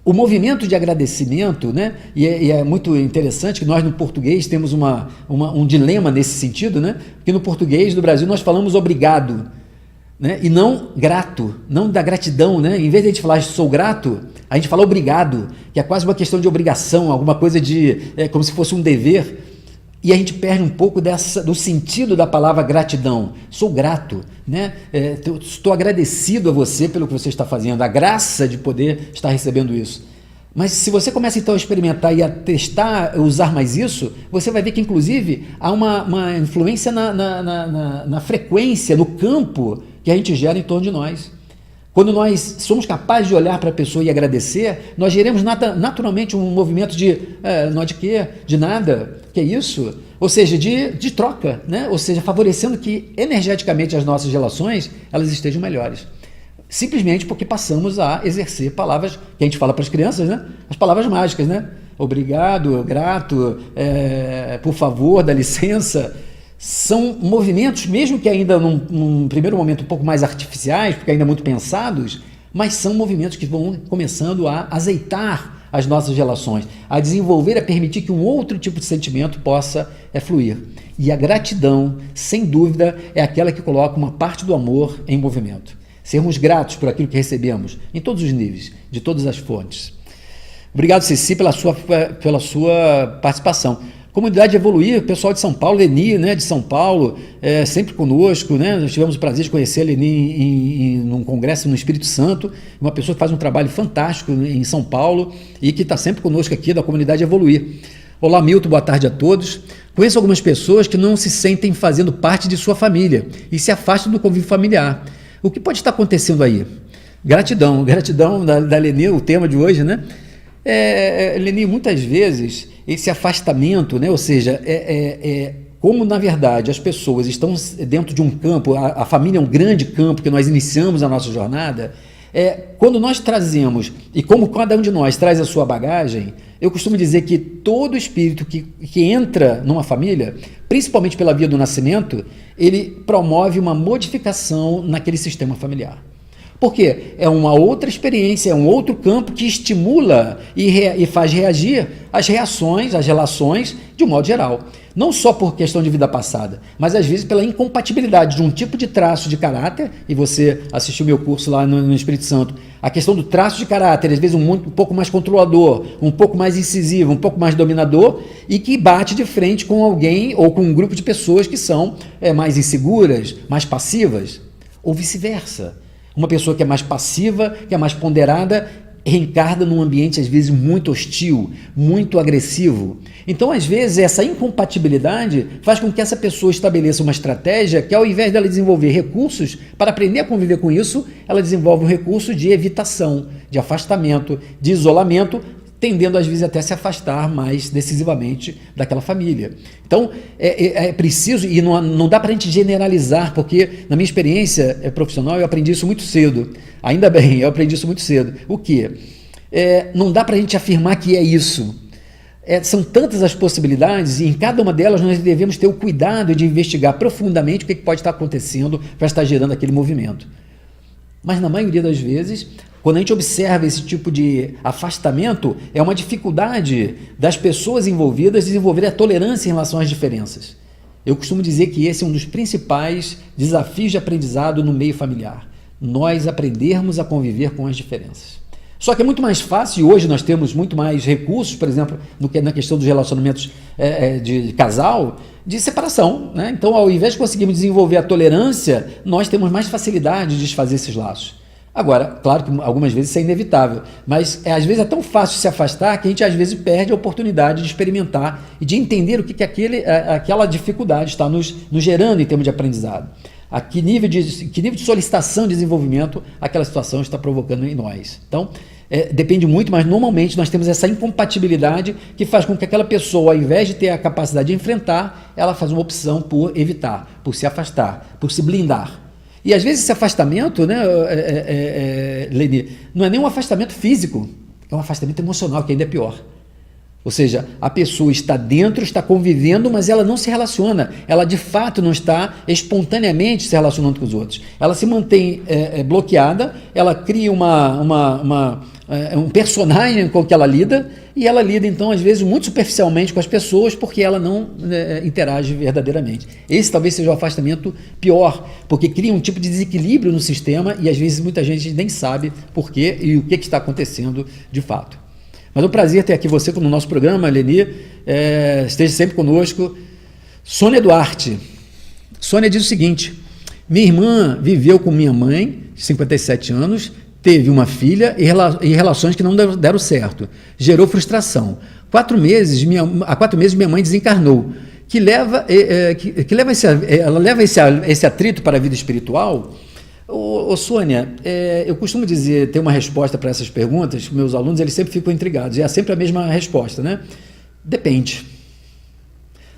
o movimento de agradecimento, né? E é muito interessante que nós no português temos um dilema nesse sentido, né? Porque no português do Brasil nós falamos obrigado, né? E não grato, não da gratidão, né? Em vez de a gente falar sou grato, a gente fala obrigado, que é quase uma questão de obrigação, alguma coisa como se fosse um dever. E a gente perde um pouco do sentido da palavra gratidão. Sou grato, né? Estou agradecido a você pelo que você está fazendo, a graça de poder estar recebendo isso. Mas se você começa então a experimentar e a testar, usar mais isso, você vai ver que inclusive há uma influência na frequência, no campo que a gente gera em torno de nós. Quando nós somos capazes de olhar para a pessoa e agradecer, nós geramos naturalmente um movimento de não de quê? De nada, que é isso? Ou seja, de troca, né? Ou seja, favorecendo que energeticamente as nossas relações elas estejam melhores. Simplesmente porque passamos a exercer palavras que a gente fala para as crianças, né? As palavras mágicas, né? Obrigado, grato, por favor, dá licença. São movimentos, mesmo que ainda num primeiro momento um pouco mais artificiais, porque ainda muito pensados, mas são movimentos que vão começando a azeitar as nossas relações, a desenvolver, a permitir que um outro tipo de sentimento possa fluir. E a gratidão, sem dúvida, é aquela que coloca uma parte do amor em movimento. Sermos gratos por aquilo que recebemos, em todos os níveis, de todas as fontes. Obrigado, Ceci, pela sua participação. Comunidade Evoluir, o pessoal de São Paulo, Leni, né, de São Paulo, sempre conosco, né? Nós tivemos o prazer de conhecer a Leni num congresso no Espírito Santo, uma pessoa que faz um trabalho fantástico em São Paulo e que está sempre conosco aqui da Comunidade Evoluir. Olá, Milton, boa tarde a todos. Conheço algumas pessoas que não se sentem fazendo parte de sua família e se afastam do convívio familiar. O que pode estar acontecendo aí? Gratidão da Leni, o tema de hoje, né? Leni, muitas vezes esse afastamento, né? Ou seja, como na verdade as pessoas estão dentro de um campo, a família é um grande campo que nós iniciamos a nossa jornada, quando nós trazemos, e como cada um de nós traz a sua bagagem, eu costumo dizer que todo espírito que entra numa família, principalmente pela via do nascimento, ele promove uma modificação naquele sistema familiar. Porque é uma outra experiência, é um outro campo que estimula e faz reagir às reações, às relações, de um modo geral. Não só por questão de vida passada, mas às vezes pela incompatibilidade de um tipo de traço de caráter, e você assistiu meu curso lá no Espírito Santo, a questão do traço de caráter, às vezes um pouco mais controlador, um pouco mais incisivo, um pouco mais dominador, e que bate de frente com alguém ou com um grupo de pessoas que são mais inseguras, mais passivas, ou vice-versa. Uma pessoa que é mais passiva, que é mais ponderada, reencarna num ambiente, às vezes, muito hostil, muito agressivo. Então, às vezes, essa incompatibilidade faz com que essa pessoa estabeleça uma estratégia que, ao invés dela desenvolver recursos para aprender a conviver com isso, ela desenvolve um recurso de evitação, de afastamento, de isolamento, tendendo às vezes até a se afastar mais decisivamente daquela família. Então, é preciso, e não dá para a gente generalizar, porque na minha experiência profissional eu aprendi isso muito cedo. Ainda bem, eu aprendi isso muito cedo. O quê? Não dá para a gente afirmar que é isso. São tantas as possibilidades e em cada uma delas nós devemos ter o cuidado de investigar profundamente o que pode estar acontecendo para estar gerando aquele movimento. Mas na maioria das vezes, quando a gente observa esse tipo de afastamento, é uma dificuldade das pessoas envolvidas desenvolver a tolerância em relação às diferenças. Eu costumo dizer que esse é um dos principais desafios de aprendizado no meio familiar. Nós aprendermos a conviver com as diferenças. Só que é muito mais fácil, e hoje nós temos muito mais recursos, por exemplo, na questão dos relacionamentos de casal, de separação, né? Então, ao invés de conseguirmos desenvolver a tolerância, nós temos mais facilidade de desfazer esses laços. Agora, claro que algumas vezes isso é inevitável, mas às vezes é tão fácil se afastar que a gente às vezes perde a oportunidade de experimentar e de entender o que aquela dificuldade está nos gerando em termos de aprendizado. A que nível de solicitação de desenvolvimento aquela situação está provocando em nós. Então, depende muito, mas normalmente nós temos essa incompatibilidade que faz com que aquela pessoa, ao invés de ter a capacidade de enfrentar, ela faz uma opção por evitar, por se afastar, por se blindar. E às vezes esse afastamento, né, Leni, não é nem um afastamento físico, é um afastamento emocional, que ainda é pior. Ou seja, a pessoa está dentro, está convivendo, mas ela não se relaciona. Ela, de fato, não está espontaneamente se relacionando com os outros. Ela se mantém bloqueada, ela cria um personagem com que ela lida, e ela lida, então, às vezes, muito superficialmente com as pessoas, porque ela não interage verdadeiramente. Esse talvez seja o afastamento pior, porque cria um tipo de desequilíbrio no sistema, e às vezes muita gente nem sabe por quê e o que está acontecendo de fato. Mas é um prazer ter aqui você no nosso programa, Leni. Esteja sempre conosco. Sônia Duarte. Sônia diz o seguinte: minha irmã viveu com minha mãe, de 57 anos, teve uma filha e relações que não deram certo. Gerou frustração. Há 4 meses minha mãe desencarnou. Ela leva esse atrito para a vida espiritual. Sônia, eu costumo ter uma resposta para essas perguntas, meus alunos eles sempre ficam intrigados, e é sempre a mesma resposta, né? Depende.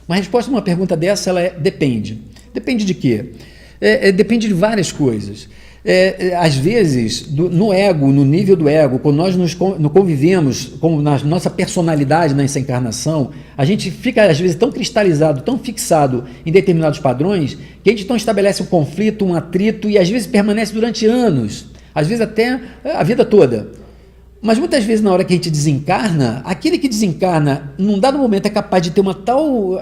Uma resposta a uma pergunta dessa, ela depende. Depende de quê? Depende de várias coisas. Às vezes, no ego, no nível do ego, quando nós nos convivemos com na nossa personalidade nessa encarnação, a gente fica, às vezes, tão cristalizado, tão fixado em determinados padrões, que a gente então estabelece um conflito, um atrito, e às vezes permanece durante anos, às vezes até a vida toda. Mas muitas vezes, na hora que a gente desencarna, aquele que desencarna, num dado momento, é capaz de ter uma tal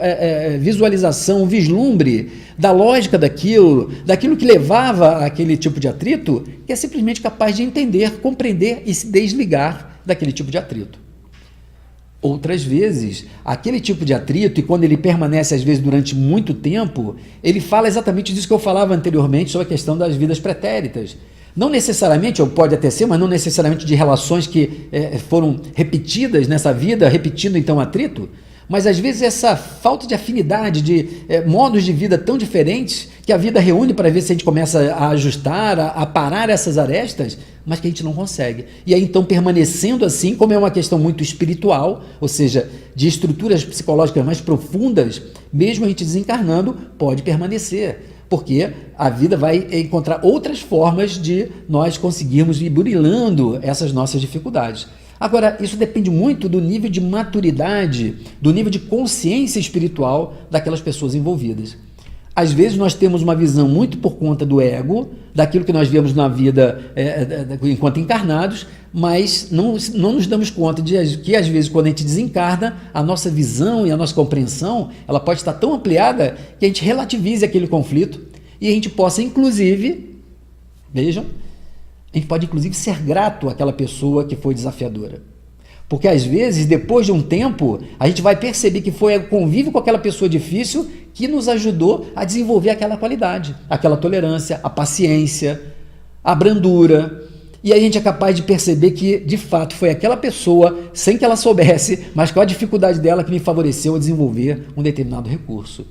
visualização, um vislumbre da lógica daquilo que levava àquele tipo de atrito, que é simplesmente capaz de entender, compreender e se desligar daquele tipo de atrito. Outras vezes, aquele tipo de atrito, e quando ele permanece às vezes durante muito tempo, ele fala exatamente disso que eu falava anteriormente sobre a questão das vidas pretéritas. Não necessariamente, ou pode até ser, mas não necessariamente de relações que foram repetidas nessa vida, repetindo então atrito, mas às vezes essa falta de afinidade, de modos de vida tão diferentes, que a vida reúne para ver se a gente começa a ajustar, a parar essas arestas, mas que a gente não consegue. E aí então permanecendo assim, como é uma questão muito espiritual, ou seja, de estruturas psicológicas mais profundas, mesmo a gente desencarnando, pode permanecer. Porque a vida vai encontrar outras formas de nós conseguirmos ir burilando essas nossas dificuldades. Agora, isso depende muito do nível de maturidade, do nível de consciência espiritual daquelas pessoas envolvidas. Às vezes nós temos uma visão muito por conta do ego, daquilo que nós vemos na vida enquanto encarnados, mas não nos damos conta de que às vezes quando a gente desencarna, a nossa visão e a nossa compreensão, ela pode estar tão ampliada que a gente relativize aquele conflito e a gente possa inclusive, vejam, a gente pode inclusive ser grato àquela pessoa que foi desafiadora. Porque às vezes, depois de um tempo, a gente vai perceber que foi o convívio com aquela pessoa difícil que nos ajudou a desenvolver aquela qualidade, aquela tolerância, a paciência, a brandura. E aí a gente é capaz de perceber que, de fato, foi aquela pessoa, sem que ela soubesse, mas com a dificuldade dela que me favoreceu a desenvolver um determinado recurso.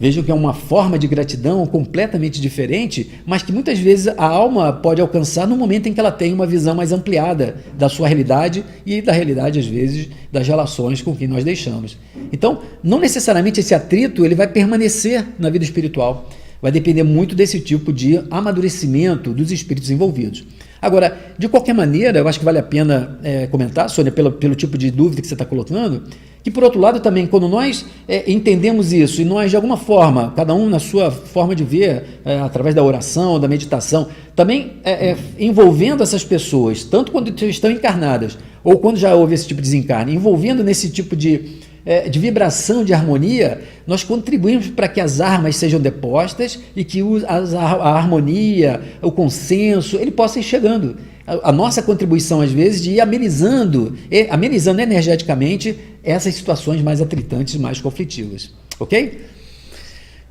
Vejam que é uma forma de gratidão completamente diferente, mas que muitas vezes a alma pode alcançar no momento em que ela tem uma visão mais ampliada da sua realidade e da realidade, às vezes, das relações com quem nós deixamos. Então, não necessariamente esse atrito ele vai permanecer na vida espiritual. Vai depender muito desse tipo de amadurecimento dos espíritos envolvidos. Agora, de qualquer maneira, eu acho que vale a pena comentar, Sônia, pelo tipo de dúvida que você está colocando, que por outro lado também, quando nós entendemos isso e nós de alguma forma, cada um na sua forma de ver, através da oração, da meditação, também envolvendo essas pessoas, tanto quando estão encarnadas ou quando já houve esse tipo de desencarne, envolvendo nesse tipo de vibração, de harmonia, nós contribuímos para que as armas sejam depostas e que a harmonia, o consenso, ele possa ir chegando. A nossa contribuição, às vezes, de ir amenizando energeticamente essas situações mais atritantes, mais conflitivas. Ok?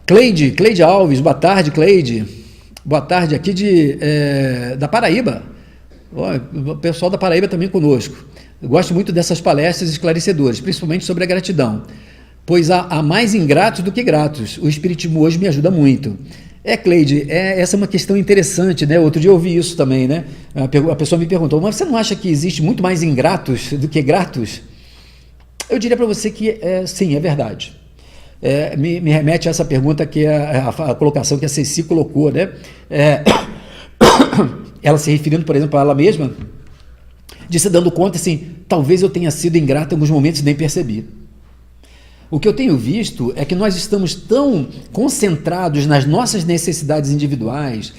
Cleide Alves, boa tarde, Cleide. Boa tarde, aqui da Paraíba. O pessoal da Paraíba também conosco. Eu gosto muito dessas palestras esclarecedoras, principalmente sobre a gratidão, pois há mais ingratos do que gratos. O Espiritismo hoje me ajuda muito. Cleide, essa é uma questão interessante, né? Outro dia eu ouvi isso também, né? A pessoa me perguntou, mas você não acha que existe muito mais ingratos do que gratos? Eu diria para você que sim, é verdade. Me remete a essa pergunta que a colocação que a Ceci colocou, né? Ela se referindo, por exemplo, a ela mesma, de se dando conta assim, talvez eu tenha sido ingrato em alguns momentos e nem percebi. O que eu tenho visto é que nós estamos tão concentrados nas nossas necessidades individuais,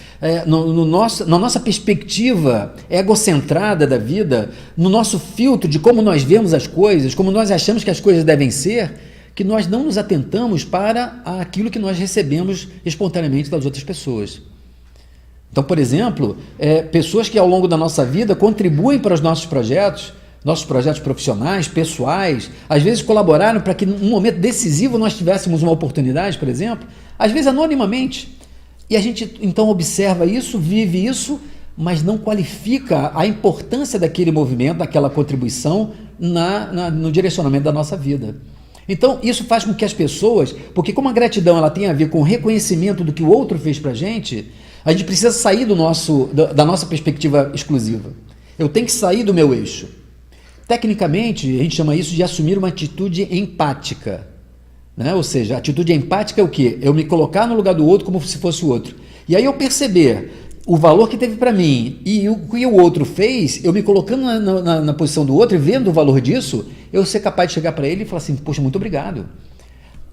na nossa perspectiva egocentrada da vida, no nosso filtro de como nós vemos as coisas, como nós achamos que as coisas devem ser, que nós não nos atentamos para aquilo que nós recebemos espontaneamente das outras pessoas. Então, por exemplo, pessoas que ao longo da nossa vida contribuem para os nossos projetos profissionais, pessoais, às vezes colaboraram para que num momento decisivo nós tivéssemos uma oportunidade, por exemplo, às vezes anonimamente. E a gente então observa isso, vive isso, mas não qualifica a importância daquele movimento, daquela contribuição no direcionamento da nossa vida. Então, isso faz com que as pessoas, porque como a gratidão ela tem a ver com o reconhecimento do que o outro fez para a gente precisa sair da nossa perspectiva exclusiva. Eu tenho que sair do meu eixo. Tecnicamente, a gente chama isso de assumir uma atitude empática. Né? Ou seja, a atitude empática é o quê? Eu me colocar no lugar do outro como se fosse o outro. E aí eu perceber o valor que teve para mim e o que o outro fez, eu me colocando na posição do outro e vendo o valor disso, eu ser capaz de chegar para ele e falar assim, poxa, muito obrigado.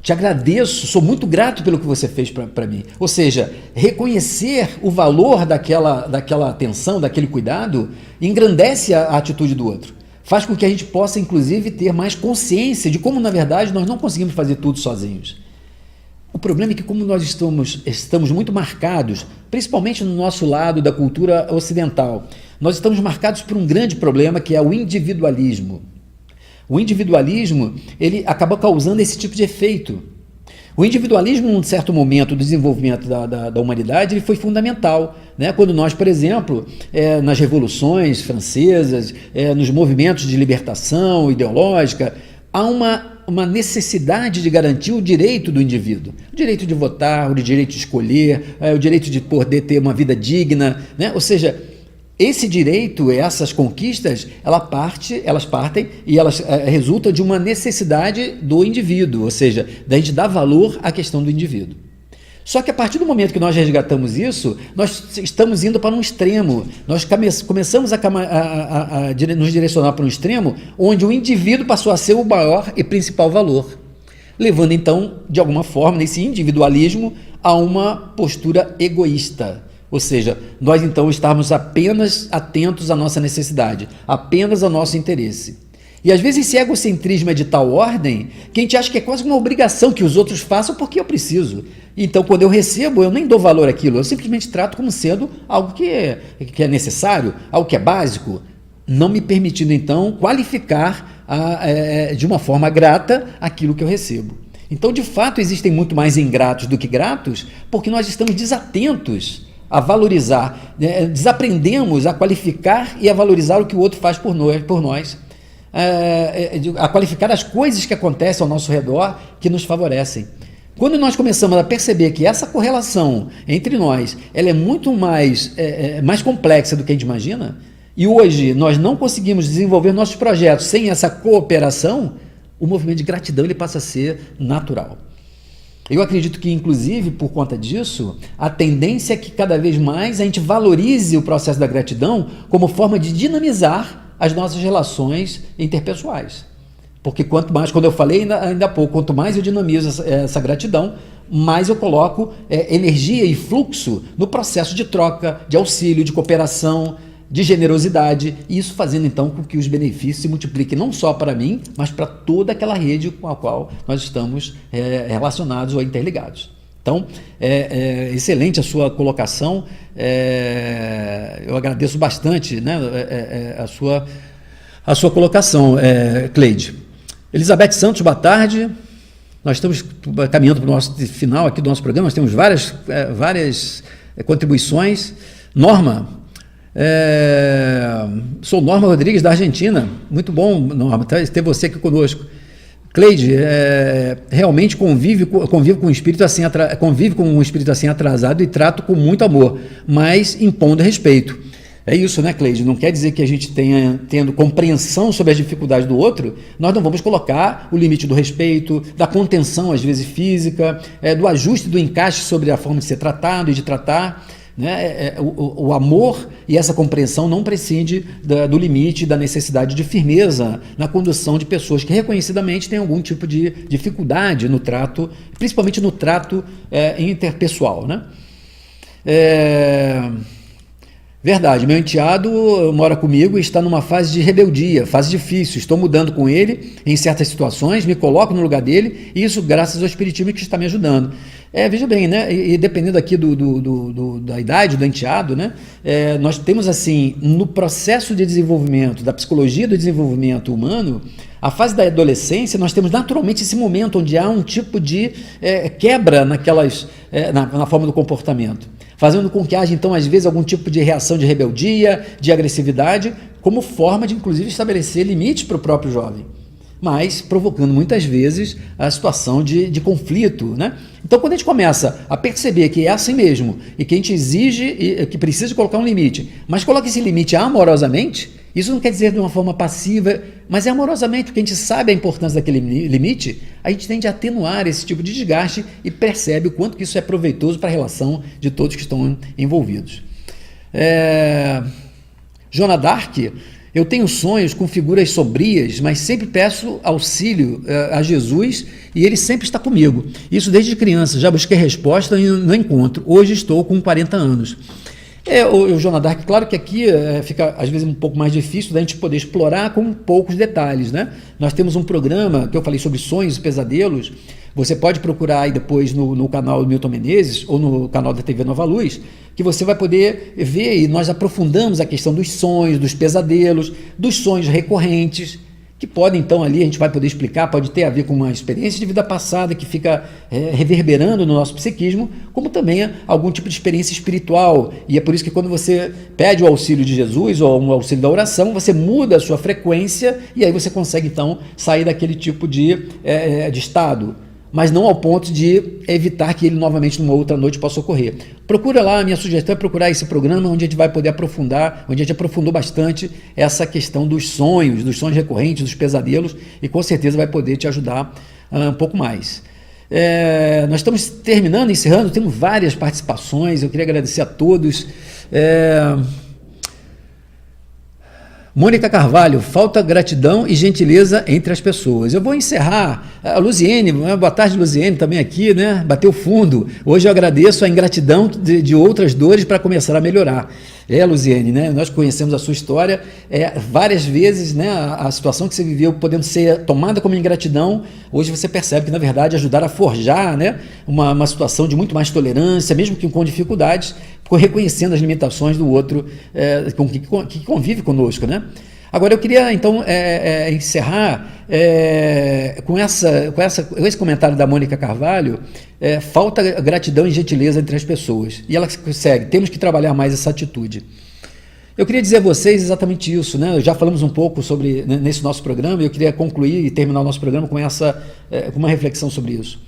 Te agradeço, sou muito grato pelo que você fez para mim. Ou seja, reconhecer o valor daquela atenção, daquele cuidado, engrandece a atitude do outro. Faz com que a gente possa, inclusive, ter mais consciência de como, na verdade, nós não conseguimos fazer tudo sozinhos. O problema é que como nós estamos muito marcados, principalmente no nosso lado da cultura ocidental, nós estamos marcados por um grande problema que é o individualismo. O individualismo, ele acaba causando esse tipo de efeito. O individualismo, num certo momento do desenvolvimento da humanidade, ele foi fundamental, né? Quando nós, por exemplo, nas revoluções francesas, nos movimentos de libertação ideológica, há uma necessidade de garantir o direito do indivíduo, o direito de votar, o direito de escolher, o direito de poder ter uma vida digna, né? Ou seja, esse direito, essas conquistas, elas partem e elas resultam de uma necessidade do indivíduo, ou seja, da gente dar valor à questão do indivíduo. Só que a partir do momento que nós resgatamos isso, nós estamos indo para um extremo, nós começamos a nos direcionar para um extremo onde o indivíduo passou a ser o maior e principal valor, levando então, de alguma forma, nesse individualismo, a uma postura egoísta. Ou seja, nós então estamos apenas atentos à nossa necessidade, apenas ao nosso interesse. E às vezes esse egocentrismo é de tal ordem que a gente acha que é quase uma obrigação que os outros façam porque eu preciso. Então, quando eu recebo, eu nem dou valor àquilo, eu simplesmente trato como sendo algo que é necessário, algo que é básico, não me permitindo então qualificar de uma forma grata aquilo que eu recebo. Então, de fato, existem muito mais ingratos do que gratos, porque nós estamos desatentos a valorizar, desaprendemos a qualificar e a valorizar o que o outro faz por nós, a qualificar as coisas que acontecem ao nosso redor que nos favorecem. Quando nós começamos a perceber que essa correlação entre nós ela é muito mais complexa do que a gente imagina, e hoje nós não conseguimos desenvolver nossos projetos sem essa cooperação, o movimento de gratidão ele passa a ser natural. Eu acredito que, inclusive, por conta disso, a tendência é que cada vez mais a gente valorize o processo da gratidão como forma de dinamizar as nossas relações interpessoais. Porque quanto mais, quando eu falei ainda há pouco, quanto mais eu dinamizo essa gratidão, mais eu coloco energia e fluxo no processo de troca, de auxílio, de cooperação, de generosidade, e isso fazendo então com que os benefícios se multipliquem não só para mim, mas para toda aquela rede com a qual nós estamos relacionados ou interligados. Então, excelente a sua colocação, eu agradeço bastante, né, a sua colocação, Cleide. Elizabeth Santos, boa tarde. Nós estamos caminhando para o nosso final aqui do nosso programa, nós temos várias contribuições. Norma, sou Norma Rodrigues, da Argentina. Muito bom, Norma, ter você aqui conosco. Cleide, realmente convive com um espírito assim atrasado e trato com muito amor, mas impondo respeito. É isso, né, Cleide? Não quer dizer que a gente tendo compreensão sobre as dificuldades do outro, nós não vamos colocar o limite do respeito, da contenção, às vezes física, do ajuste, do encaixe sobre a forma de ser tratado e de tratar. Né? O amor e essa compreensão não prescinde do limite, da necessidade de firmeza na condução de pessoas que reconhecidamente têm algum tipo de dificuldade no trato, principalmente no trato interpessoal. Né? Verdade, meu enteado mora comigo e está numa fase de rebeldia, fase difícil, estou mudando com ele em certas situações, me coloco no lugar dele, e isso graças ao espiritismo que está me ajudando. Veja bem, né? E dependendo aqui da idade do enteado, né? Nós temos assim, no processo de desenvolvimento, da psicologia do desenvolvimento humano, a fase da adolescência, nós temos naturalmente esse momento onde há um tipo de quebra na forma do comportamento, fazendo com que haja, então, às vezes, algum tipo de reação de rebeldia, de agressividade, como forma de, inclusive, estabelecer limites para o próprio jovem, mas provocando muitas vezes a situação de conflito, né? Então, quando a gente começa a perceber que é assim mesmo e que a gente exige e que precisa colocar um limite, mas coloca esse limite amorosamente, isso não quer dizer de uma forma passiva, mas é amorosamente, porque a gente sabe a importância daquele limite, a gente tende a atenuar esse tipo de desgaste e percebe o quanto que isso é proveitoso para a relação de todos que estão envolvidos. Joana Dark, eu tenho sonhos com figuras sombrias, mas sempre peço auxílio a Jesus e ele sempre está comigo. Isso desde criança, já busquei resposta e não encontro. Hoje estou com 40 anos. O Joana Dark, claro que aqui fica às vezes um pouco mais difícil da gente poder explorar com poucos detalhes, né? Nós temos um programa que eu falei sobre sonhos e pesadelos. Você pode procurar aí depois no canal do Milton Menezes ou no canal da TV Nova Luz, que você vai poder ver, e nós aprofundamos a questão dos sonhos, dos pesadelos, dos sonhos recorrentes, que podem, então, ali, a gente vai poder explicar, pode ter a ver com uma experiência de vida passada que fica reverberando no nosso psiquismo, como também algum tipo de experiência espiritual. E é por isso que quando você pede o auxílio de Jesus ou o auxílio da oração, você muda a sua frequência e aí você consegue, então, sair daquele tipo de estado. Mas não ao ponto de evitar que ele novamente numa outra noite possa ocorrer. Procura lá, a minha sugestão é procurar esse programa onde a gente vai poder aprofundar, onde a gente aprofundou bastante essa questão dos sonhos recorrentes, dos pesadelos, e com certeza vai poder te ajudar um pouco mais. Nós estamos terminando, encerrando, temos várias participações, eu queria agradecer a todos. Mônica Carvalho, falta gratidão e gentileza entre as pessoas. Eu vou encerrar. A Luziene, boa tarde, Luziene, também aqui, né? Bateu fundo. Hoje eu agradeço a ingratidão de outras dores para começar a melhorar. Luziene, né? Nós conhecemos a sua história várias vezes, né? A situação que você viveu podendo ser tomada como ingratidão, hoje você percebe que, na verdade, ajudar a forjar, né? uma situação de muito mais tolerância, mesmo que com dificuldades, reconhecendo as limitações do outro que convive conosco, né? Agora, eu queria, então, encerrar com esse comentário da Mônica Carvalho, falta gratidão e gentileza entre as pessoas. E ela segue, temos que trabalhar mais essa atitude. Eu queria dizer a vocês exatamente isso, né? Já falamos um pouco sobre nesse nosso programa, e eu queria concluir e terminar o nosso programa com uma reflexão sobre isso.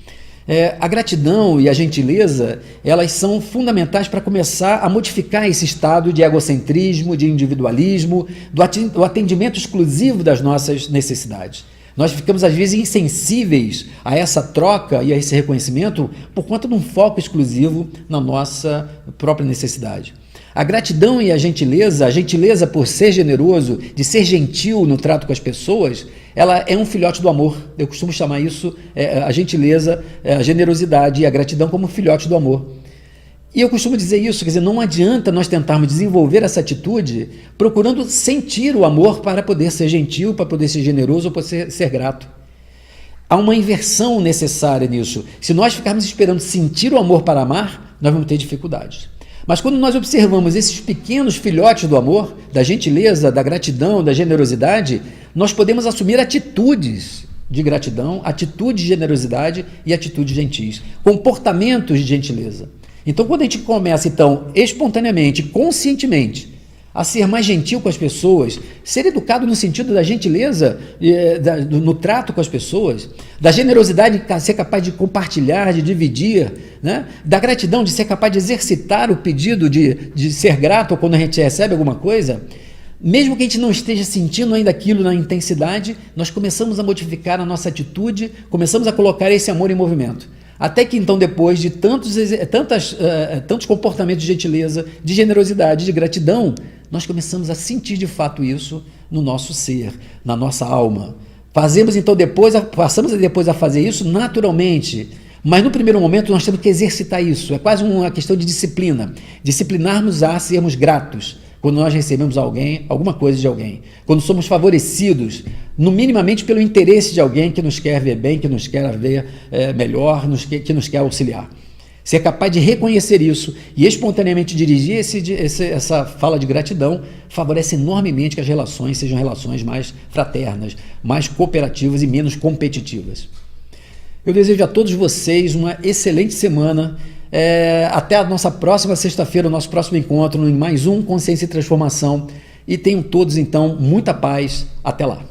A gratidão e a gentileza, elas são fundamentais para começar a modificar esse estado de egocentrismo, de individualismo, do atendimento exclusivo das nossas necessidades. Nós ficamos, às vezes, insensíveis a essa troca e a esse reconhecimento por conta de um foco exclusivo na nossa própria necessidade. A gratidão e a gentileza por ser generoso, de ser gentil no trato com as pessoas, ela é um filhote do amor. Eu costumo chamar isso, a gentileza, a generosidade e a gratidão como filhote do amor. E eu costumo dizer isso, quer dizer, não adianta nós tentarmos desenvolver essa atitude procurando sentir o amor para poder ser gentil, para poder ser generoso ou para ser grato. Há uma inversão necessária nisso. Se nós ficarmos esperando sentir o amor para amar, nós vamos ter dificuldades. Mas quando nós observamos esses pequenos filhotes do amor, da gentileza, da gratidão, da generosidade, nós podemos assumir atitudes de gratidão, atitudes de generosidade e atitudes gentis, comportamentos de gentileza. Então, quando a gente começa, então, espontaneamente, conscientemente, a ser mais gentil com as pessoas, ser educado no sentido da gentileza, no trato com as pessoas, da generosidade de ser capaz de compartilhar, de dividir, né? Da gratidão de ser capaz de exercitar o pedido de ser grato quando a gente recebe alguma coisa, mesmo que a gente não esteja sentindo ainda aquilo na intensidade, nós começamos a modificar a nossa atitude, começamos a colocar esse amor em movimento. Até que então, depois de tantos comportamentos de gentileza, de generosidade, de gratidão, nós começamos a sentir de fato isso no nosso ser, na nossa alma. Passamos depois a fazer isso naturalmente, mas no primeiro momento nós temos que exercitar isso, é quase uma questão de disciplina, disciplinarmos a sermos gratos quando nós recebemos alguma coisa de alguém, quando somos favorecidos, no minimamente pelo interesse de alguém que nos quer ver bem, que nos quer ver melhor, que nos quer auxiliar. Ser capaz de reconhecer isso e espontaneamente dirigir essa fala de gratidão favorece enormemente que as relações sejam relações mais fraternas, mais cooperativas e menos competitivas. Eu desejo a todos vocês uma excelente semana. Até a nossa próxima sexta-feira, o nosso próximo encontro em mais um Consciência e Transformação. E tenham todos, então, muita paz. Até lá.